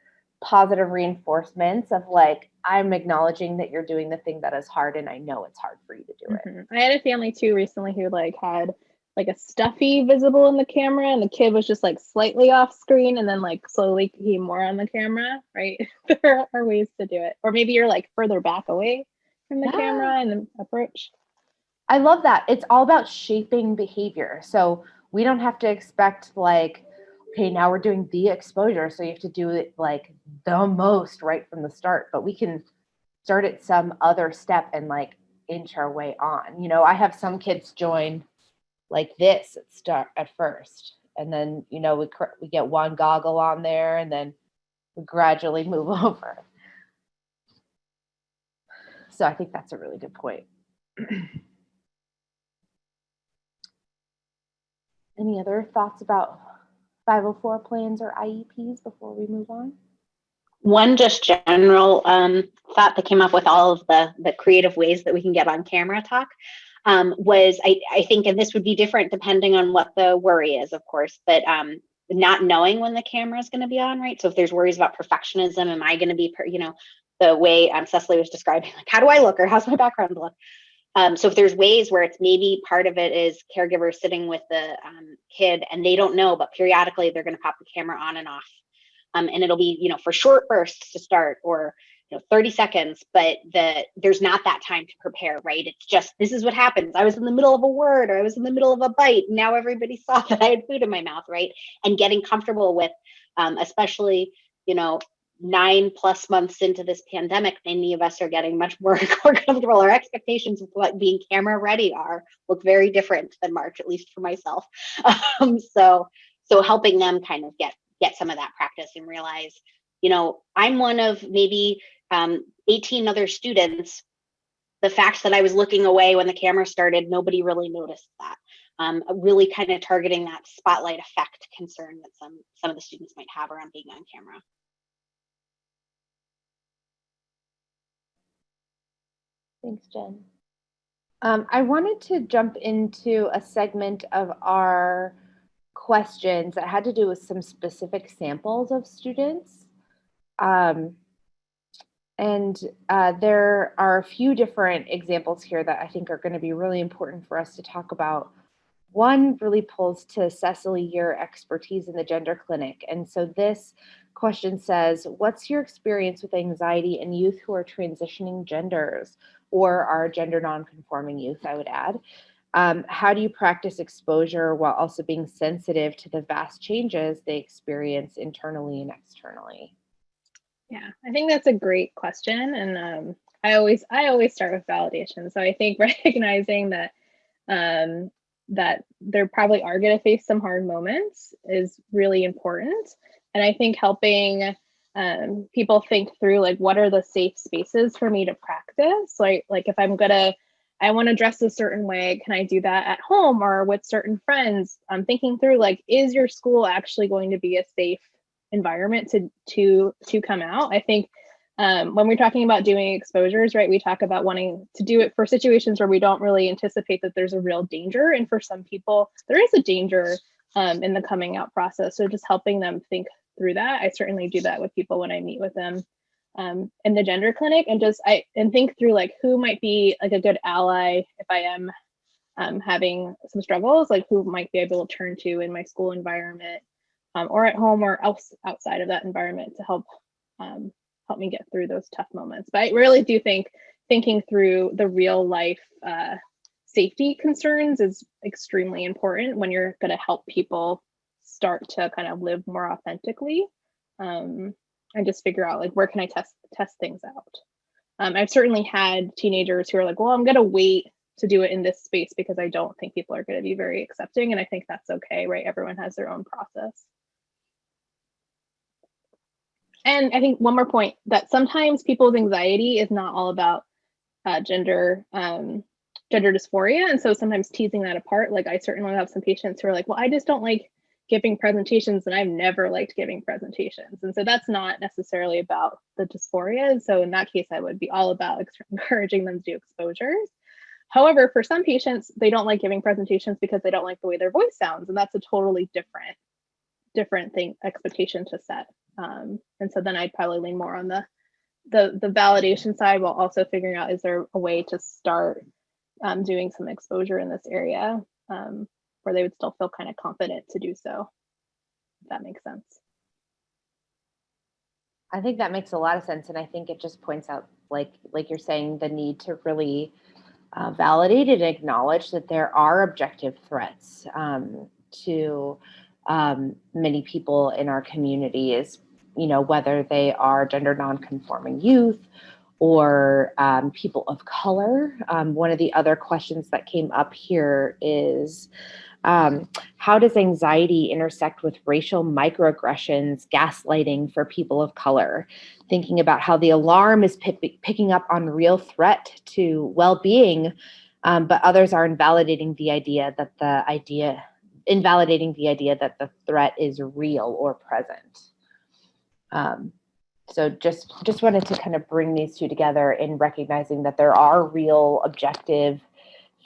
positive reinforcements of like, I'm acknowledging that you're doing the thing that is hard and I know it's hard for you to do it. I had a family too recently who like had like a stuffy visible in the camera and the kid was just like slightly off screen and then like slowly came more on the camera, right? There are ways to do it. Or maybe you're like further back away from the camera and then approach. I love that. It's all about shaping behavior. So we don't have to expect like, okay, now we're doing the exposure, so you have to do it like the most right from the start, but we can start at some other step and like inch our way on. You know, I have some kids join like this at first, and then, you know, we get one goggle on there and then we gradually move over. So I think that's a really good point. Any other thoughts about 504 plans or IEPs before we move on? One just general thought that came up with all of the creative ways that we can get on camera talk was I think, and this would be different depending on what the worry is, of course, but not knowing when the camera is going to be on, right? So if there's worries about perfectionism, am I going to be, you know, the way Cecily was describing, like, how do I look or how's my background look? So if there's ways where it's maybe part of it is caregivers sitting with the kid and they don't know, but periodically they're going to pop the camera on and off. And it'll be, you know, for short bursts to start or, you know, 30 seconds, but there's not that time to prepare, right? It's just, this is what happens. I was in the middle of a word or I was in the middle of a bite. And now everybody saw that I had food in my mouth, right? And getting comfortable with, especially, you know, 9+ months into this pandemic, many of us are getting much more comfortable. Our expectations of what being camera ready look very different than March, at least for myself. So helping them kind of get some of that practice and realize, you know, I'm one of maybe 18 other students. The fact that I was looking away when the camera started, nobody really noticed that. Really kind of targeting that spotlight effect concern that some of the students might have around being on camera. Thanks, Jen. I wanted to jump into a segment of our questions that had to do with some specific samples of students. And there are a few different examples here that I think are going to be really important for us to talk about. One really pulls to Cecily, your expertise in the gender clinic. And so this question says, what's your experience with anxiety in youth who are transitioning genders or are gender nonconforming youth, I would add? How do you practice exposure while also being sensitive to the vast changes they experience internally and externally? Yeah, I think that's a great question. And I always start with validation. So I think recognizing that that there probably are going to face some hard moments is really important. And I think helping people think through, like, what are the safe spaces for me to practice? Like if I want to dress a certain way, can I do that at home or with certain friends? I'm thinking through, like, is your school actually going to be a safe environment to come out? I think When we're talking about doing exposures, right, we talk about wanting to do it for situations where we don't really anticipate that there's a real danger. And for some people, there is a danger in the coming out process. So just helping them think through that. I certainly do that with people when I meet with them in the gender clinic, and think through like who might be like a good ally if I am having some struggles, like who might be able to turn to in my school environment or at home or else outside of that environment to help me get through those tough moments. But I really do think thinking through the real life safety concerns is extremely important when you're going to help people start to kind of live more authentically and just figure out like where can I test things out. I've certainly had teenagers who are like, well, I'm going to wait to do it in this space because I don't think people are going to be very accepting. And I think that's okay, right? Everyone has their own process. And I think one more point, that sometimes people's anxiety is not all about gender dysphoria. And so sometimes teasing that apart, like I certainly have some patients who are like, well, I just don't like giving presentations and I've never liked giving presentations. And so that's not necessarily about the dysphoria. And so in that case, I would be all about encouraging them to do exposures. However, for some patients, they don't like giving presentations because they don't like the way their voice sounds. And that's a totally different expectation to set. And so then I'd probably lean more on the validation side while also figuring out, is there a way to start doing some exposure in this area where they would still feel kind of confident to do so, if that makes sense. I think that makes a lot of sense. And I think it just points out, like you're saying, the need to really validate and acknowledge that there are objective threats to many people in our community, is, whether they are gender nonconforming youth or people of color. One of the other questions that came up here is, how does anxiety intersect with racial microaggressions, gaslighting for people of color? Thinking about how the alarm is picking up on real threat to well-being, but others are invalidating the idea that the threat is real or present. So just wanted to kind of bring these two together in recognizing that there are real objective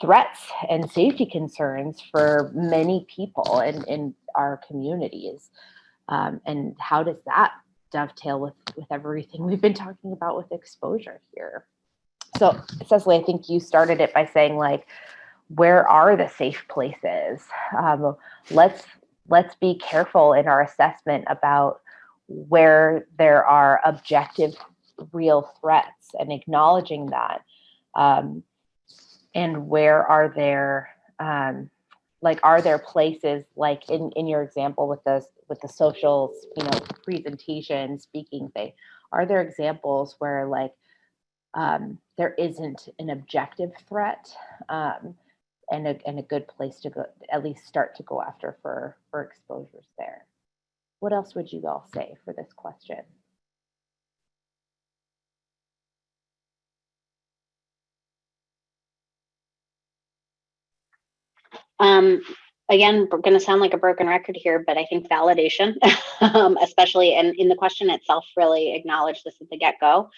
threats and safety concerns for many people in our communities. And how does that dovetail with everything we've been talking about with exposure here? So Cecily, I think you started it by saying, like, where are the safe places? Let's be careful in our assessment about where there are objective, real threats and acknowledging that. And where are there, are there places, like in your example with the social, presentation, speaking thing, are there examples where there isn't an objective threat and a good place to go, at least start to go after for exposures there? What else would you all say for this question? Again, we're going to sound like a broken record here, but I think validation, especially, and in the question itself, really acknowledge this at the get-go.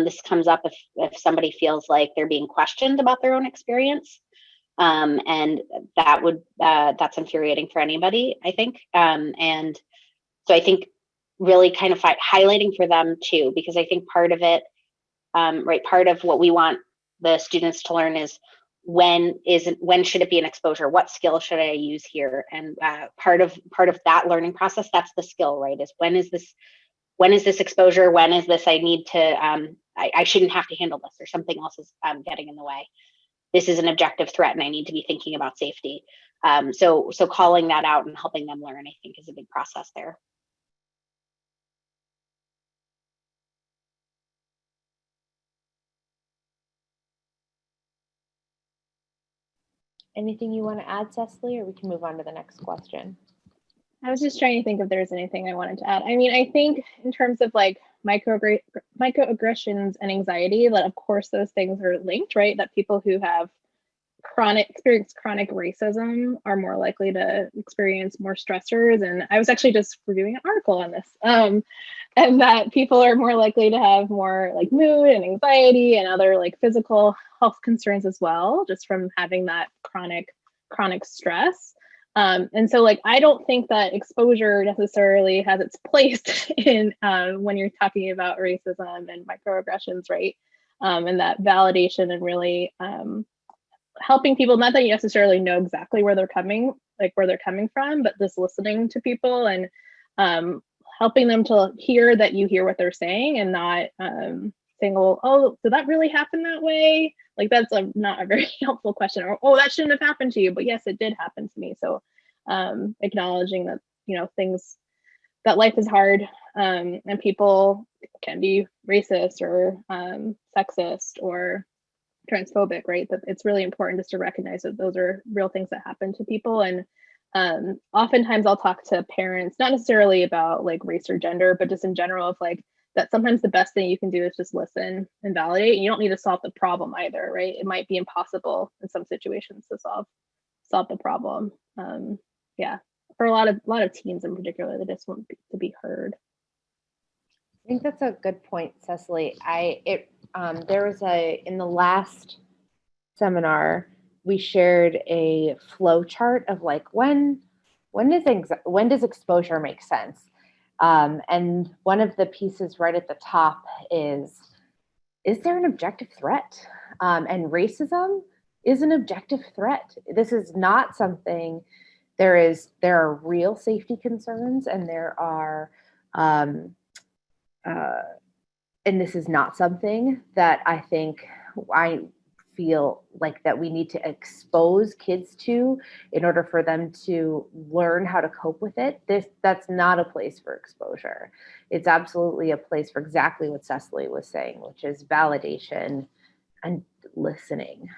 This comes up if somebody feels like they're being questioned about their own experience. And that's infuriating for anybody, I think. And so I think really kind of highlighting for them too, because I think part of it, part of what we want the students to learn is when should it be an exposure? What skill should I use here? And part of that learning process, that's the skill, right? Is when is this exposure? When is this, I need to, I shouldn't have to handle this, or something else is getting in the way. This is an objective threat and I need to be thinking about safety. So calling that out and helping them learn, I think, is a big process there. Anything you want to add, Cecily, or we can move on to the next question? I was just trying to think if there's anything I wanted to add. I mean, I think in terms of like microaggressions and anxiety, that of course those things are linked, right? That people who have experience chronic racism are more likely to experience more stressors. And I was actually just reviewing an article on this, and that people are more likely to have more like mood and anxiety and other like physical health concerns as well, just from having that chronic stress. And so like, I don't think that exposure necessarily has its place in when you're talking about racism and microaggressions, right? And that validation and really helping people, not that you necessarily know exactly where they're coming from, but just listening to people and helping them to hear that you hear what they're saying and not saying, well, oh, did that really happen that way? Like that's not a very helpful question. Or, oh, that shouldn't have happened to you, but yes, it did happen to me. So acknowledging that, things, that life is hard, and people can be racist or sexist or transphobic, right? That it's really important just to recognize that those are real things that happen to people. And oftentimes I'll talk to parents, not necessarily about like race or gender, but just in general of like, that sometimes the best thing you can do is just listen and validate. And you don't need to solve the problem either, right? It might be impossible in some situations to solve the problem. Yeah, for a lot of teens in particular, they just want to be heard. I think that's a good point, Cecily. There was in the last seminar, we shared a flow chart of like when does exposure make sense? And one of the pieces right at the top is there an objective threat? And racism is an objective threat. This is not something, there are real safety concerns, and there are, and this is not something that I feel like that we need to expose kids to in order for them to learn how to cope with it. That's not a place for exposure. It's absolutely a place for exactly what Cecily was saying, which is validation and listening.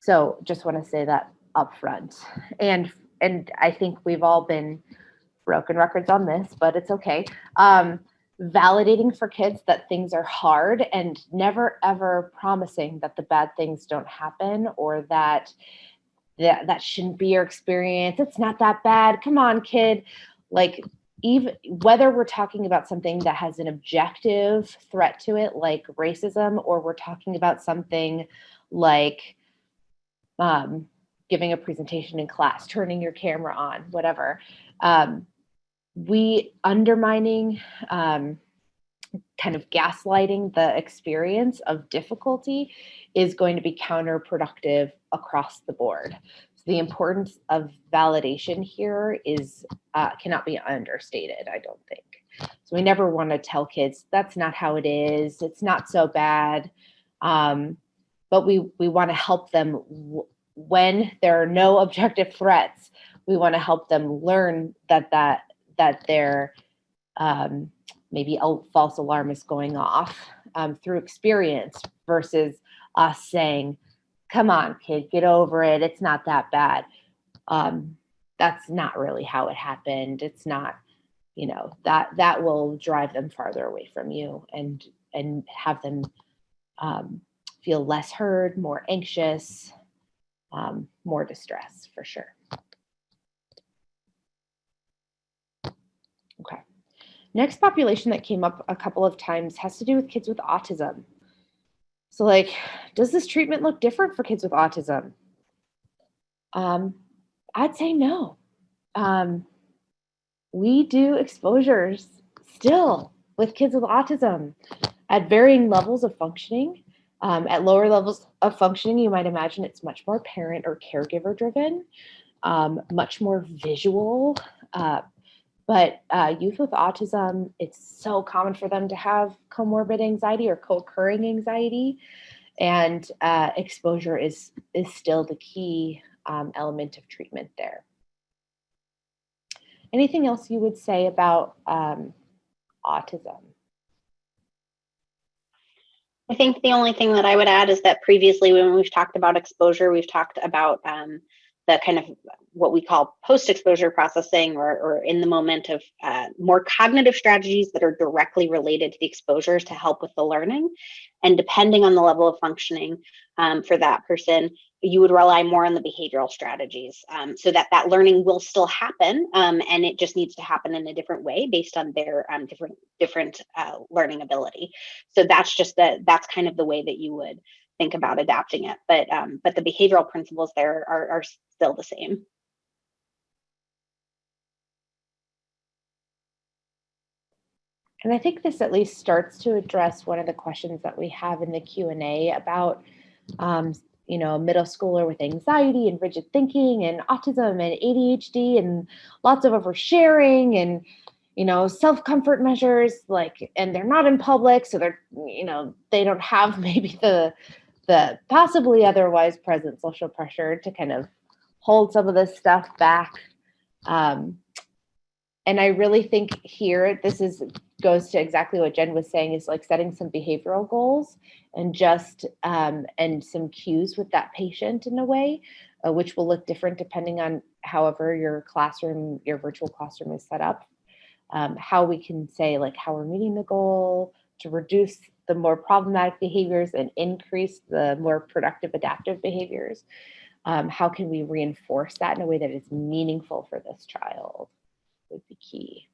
So just want to say that up front. And I think we've all been broken records on this, but it's okay. Validating for kids that things are hard and never ever promising that the bad things don't happen or that shouldn't be your experience. It's not that bad. Come on, kid. Like, even whether we're talking about something that has an objective threat to it, like racism, or we're talking about something like giving a presentation in class, turning your camera on, whatever. We undermining, kind of gaslighting the experience of difficulty is going to be counterproductive across the board. So the importance of validation here is cannot be understated, I don't think. So we never want to tell kids that's not how it is. It's not so bad. But we want to help them when there are no objective threats. We want to help them learn that their maybe a false alarm is going off through experience versus us saying, come on, kid, get over it. It's not that bad. That's not really how it happened. It's not, that will drive them farther away from you and have them feel less heard, more anxious, more distress for sure. Okay. Next population that came up a couple of times has to do with kids with autism. So like, does this treatment look different for kids with autism? I'd say no. We do exposures still with kids with autism at varying levels of functioning. At lower levels of functioning, you might imagine it's much more parent or caregiver driven, much more visual. But youth with autism, it's so common for them to have comorbid anxiety or co-occurring anxiety, and exposure is still the key element of treatment there. Anything else you would say about autism? I think the only thing that I would add is that previously when we've talked about exposure, we've talked about the kind of what we call post-exposure processing or in the moment of more cognitive strategies that are directly related to the exposures to help with the learning. And depending on the level of functioning for that person, you would rely more on the behavioral strategies, so that learning will still happen, and it just needs to happen in a different way based on their different learning ability. So that's kind of the way that you would think about adapting it. But the behavioral principles there are still the same. And I think this at least starts to address one of the questions that we have in the Q&A about, middle schooler with anxiety and rigid thinking and autism and ADHD and lots of oversharing and, self-comfort measures, and they're not in public. So they're, they don't have maybe the possibly otherwise present social pressure to kind of hold some of this stuff back. And I really think here, goes to exactly what Jen was saying, is like setting some behavioral goals and just, and some cues with that patient in a way, which will look different depending on however your virtual classroom is set up. How we can say like how we're meeting the goal to reduce the more problematic behaviors and increase the more productive adaptive behaviors. How can we reinforce that in a way that is meaningful for this child would be key.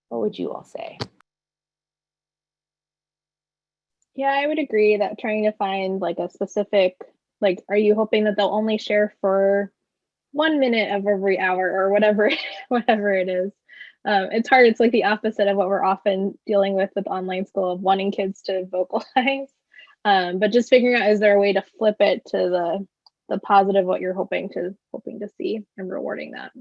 What would you all say? Yeah, I would agree that trying to find like a specific, like, are you hoping that they'll only share for 1 minute of every hour or whatever, whatever it is. It's hard. It's like the opposite of what we're often dealing with online school, of wanting kids to vocalize. But just figuring out, is there a way to flip it to the positive, what you're hoping to see, and rewarding that.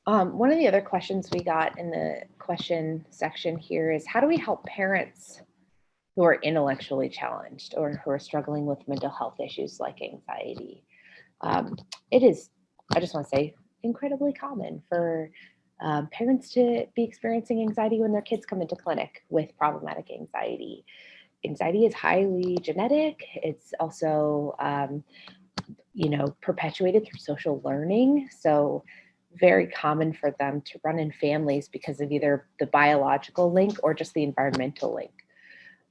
One of the other questions we got in the question section here is, how do we help parents who are intellectually challenged or who are struggling with mental health issues like anxiety? It is, I just want to say, incredibly common for parents to be experiencing anxiety when their kids come into clinic with problematic anxiety. Anxiety is highly genetic. It's also, perpetuated through social learning. So very common for them to run in families because of either the biological link or just the environmental link.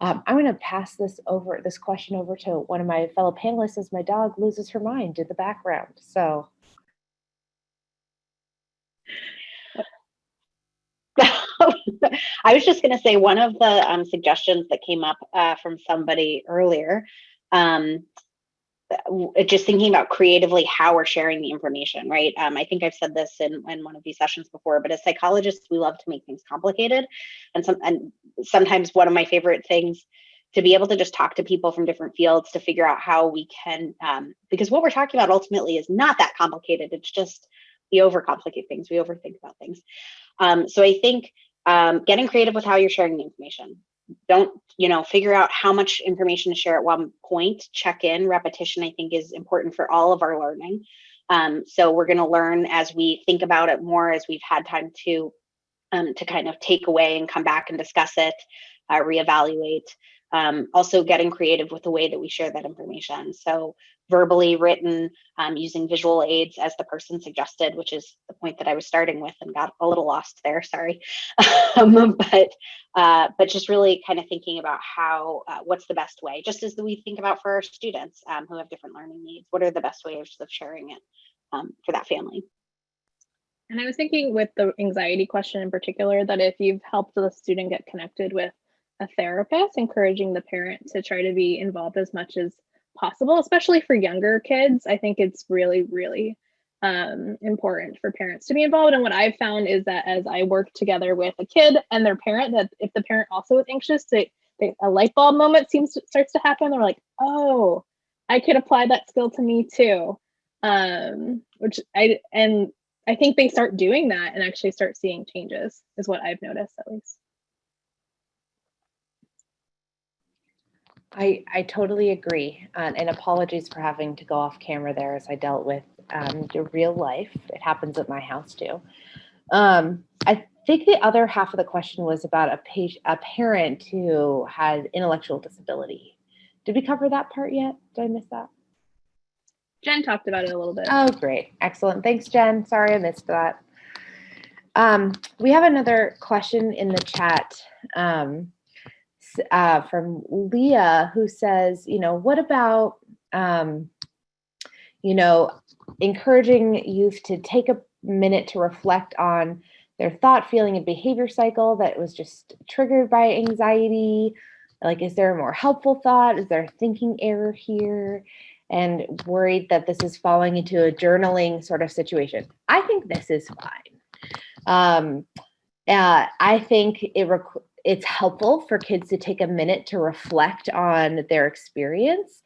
I'm going to pass this question over to one of my fellow panelists as my dog loses her mind in the background. So. I was just going to say, one of the suggestions that came up from somebody earlier, just thinking about creatively how we're sharing the information, right? I think I've said this in one of these sessions before, but as psychologists, we love to make things complicated. And sometimes one of my favorite things to be able to just talk to people from different fields to figure out how we can, because what we're talking about ultimately is not that complicated. It's just we overcomplicate things, we overthink about things. So I think getting creative with how you're sharing the information. Don't, figure out how much information to share at one point. Check in. Repetition, I think, is important for all of our learning. So we're going to learn as we think about it more, as we've had time to kind of take away and come back and discuss it, reevaluate. Also getting creative with the way that we share that information. So verbally, written, using visual aids as the person suggested, which is the point that I was starting with and got a little lost there, sorry. But just really kind of thinking about how, what's the best way, just as we think about for our students who have different learning needs, what are the best ways of sharing it for that family? And I was thinking with the anxiety question in particular, that if you've helped the student get connected with a therapist, encouraging the parent to try to be involved as much as possible, especially for younger kids. I think it's really, really important for parents to be involved. And what I've found is that as I work together with a kid and their parent, that if the parent also is anxious, a light bulb moment starts to happen. They're like, oh, I could apply that skill to me too. Which I think they start doing that and actually start seeing changes, is what I've noticed, at least. I totally agree. And apologies for having to go off camera there as I dealt with the real life. It happens at my house too. I think the other half of the question was about a parent who had intellectual disability. Did we cover that part yet? Did I miss that? Jen talked about it a little bit. Oh, great. Excellent. Thanks, Jen. Sorry I missed that. We have another question in the chat from Leah, who says, what about, encouraging youth to take a minute to reflect on their thought, feeling, and behavior cycle that was just triggered by anxiety? Like, is there a more helpful thought? Is there a thinking error here? And worried that this is falling into a journaling sort of situation. I think this is fine. I think it's helpful for kids to take a minute to reflect on their experience.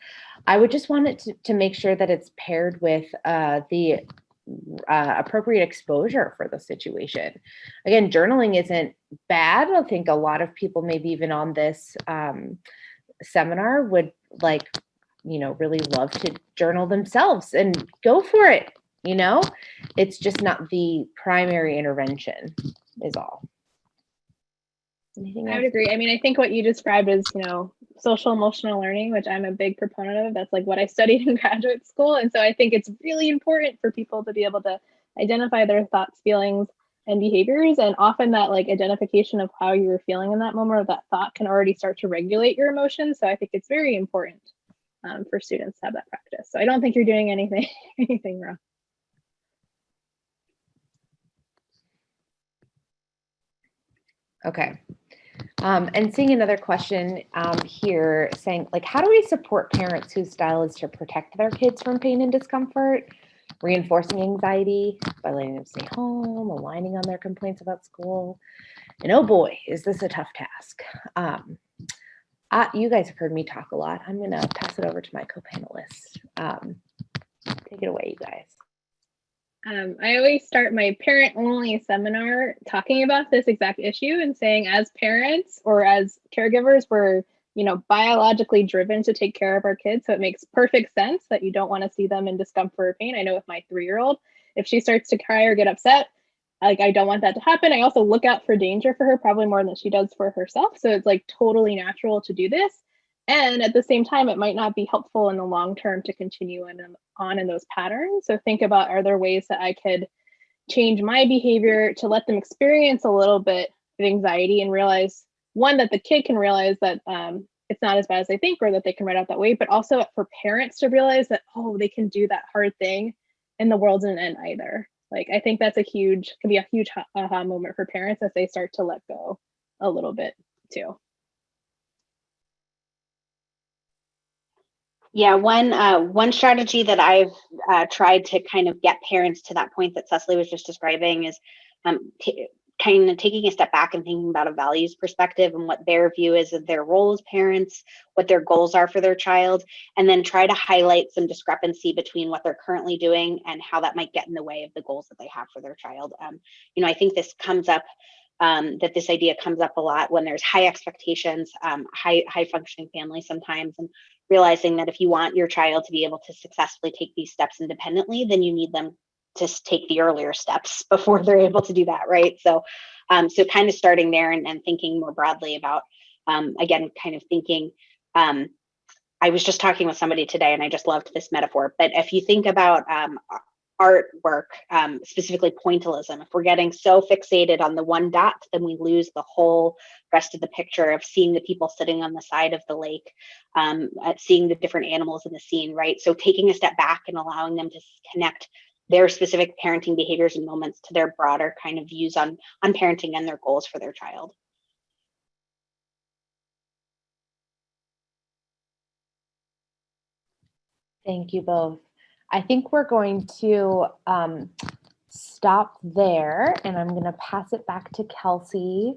I would just want it to make sure that it's paired with the appropriate exposure for the situation. Again, journaling isn't bad. I think a lot of people, maybe even on this seminar, would really love to journal themselves, and go for it. It's just not the primary intervention is all. Anything else? I would agree. I mean, I think what you described is, social emotional learning, which I'm a big proponent of. That's like what I studied in graduate school. And so I think it's really important for people to be able to identify their thoughts, feelings, and behaviors. And often that identification of how you were feeling in that moment or that thought can already start to regulate your emotions. So I think it's very important for students to have that practice. So I don't think you're doing anything wrong. Okay. And seeing another question here saying, how do we support parents whose style is to protect their kids from pain and discomfort, reinforcing anxiety by letting them stay home, aligning on their complaints about school? And oh boy, is this a tough task. You guys have heard me talk a lot. I'm going to pass it over to my co-panelists. Take it away, you guys. I always start my parent-only seminar talking about this exact issue and saying, as parents or as caregivers, we're biologically driven to take care of our kids. So it makes perfect sense that you don't want to see them in discomfort or pain. I know with my 3-year-old, if she starts to cry or get upset, I don't want that to happen. I also look out for danger for her, probably more than she does for herself. So it's totally natural to do this. And at the same time, it might not be helpful in the long term to continue on in those patterns. So think about, are there ways that I could change my behavior to let them experience a little bit of anxiety and realize, one, that the kid can realize that it's not as bad as they think, or that they can write out that way, but also for parents to realize that, they can do that hard thing and the world didn't end either. I think that's can be a huge aha moment for parents as they start to let go a little bit too. Yeah, one strategy that I've tried to kind of get parents to that point that Cecily was just describing is kind of taking a step back and thinking about a values perspective and what their view is of their role as parents, what their goals are for their child, and then try to highlight some discrepancy between what they're currently doing and how that might get in the way of the goals that they have for their child. I think this comes up, that this idea comes up a lot when there's high expectations, high functioning families sometimes, and realizing that if you want your child to be able to successfully take these steps independently, then you need them to take the earlier steps before they're able to do that, right? So kind of starting there and thinking more broadly about, again, kind of thinking, I was just talking with somebody today and I just loved this metaphor, but if you think about artwork, specifically pointillism, if we're getting so fixated on the one dot, then we lose the whole rest of the picture of seeing the people sitting on the side of the lake, seeing the different animals in the scene, right? So taking a step back and allowing them to connect their specific parenting behaviors and moments to their broader kind of views on parenting and their goals for their child. Thank you both. I think we're going to stop there, and I'm going to pass it back to Kelsey.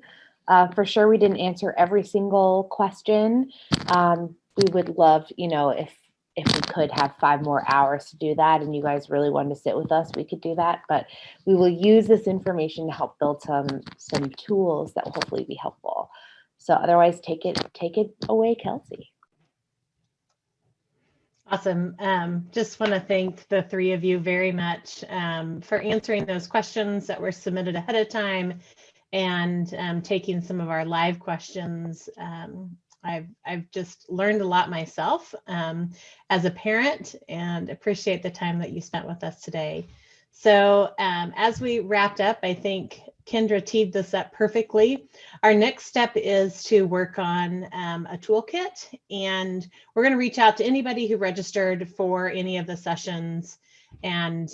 For sure, we didn't answer every single question. We would love, if we could have 5 more hours to do that, and you guys really wanted to sit with us, we could do that. But we will use this information to help build some tools that will hopefully be helpful. So otherwise, take it away, Kelsey. Awesome. Just want to thank the 3 of you very much for answering those questions that were submitted ahead of time and taking some of our live questions. I've just learned a lot myself as a parent, and appreciate the time that you spent with us today. So as we wrapped up, I think Kendra teed this up perfectly. Our next step is to work on a toolkit, and we're going to reach out to anybody who registered for any of the sessions and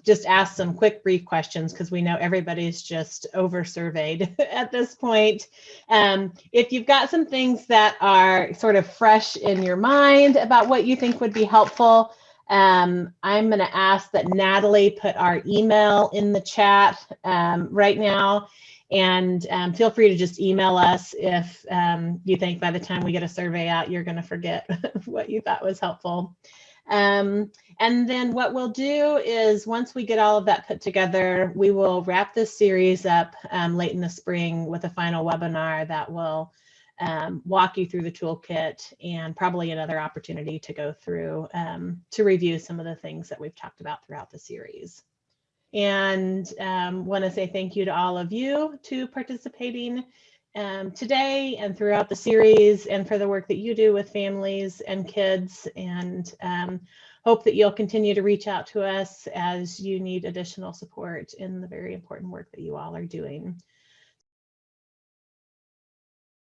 just ask some quick, brief questions because we know everybody's just over-surveyed at this point. If you've got some things that are sort of fresh in your mind about what you think would be helpful, I'm going to ask that Natalie put our email in the chat right now, and feel free to just email us if you think by the time we get a survey out, you're going to forget what you thought was helpful. And then what we'll do is once we get all of that put together, we will wrap this series up late in the spring with a final webinar that will walk you through the toolkit and probably another opportunity to go through to review some of the things that we've talked about throughout the series. And want to say thank you to all of you to participating today and throughout the series, and for the work that you do with families and kids, and hope that you'll continue to reach out to us as you need additional support in the very important work that you all are doing.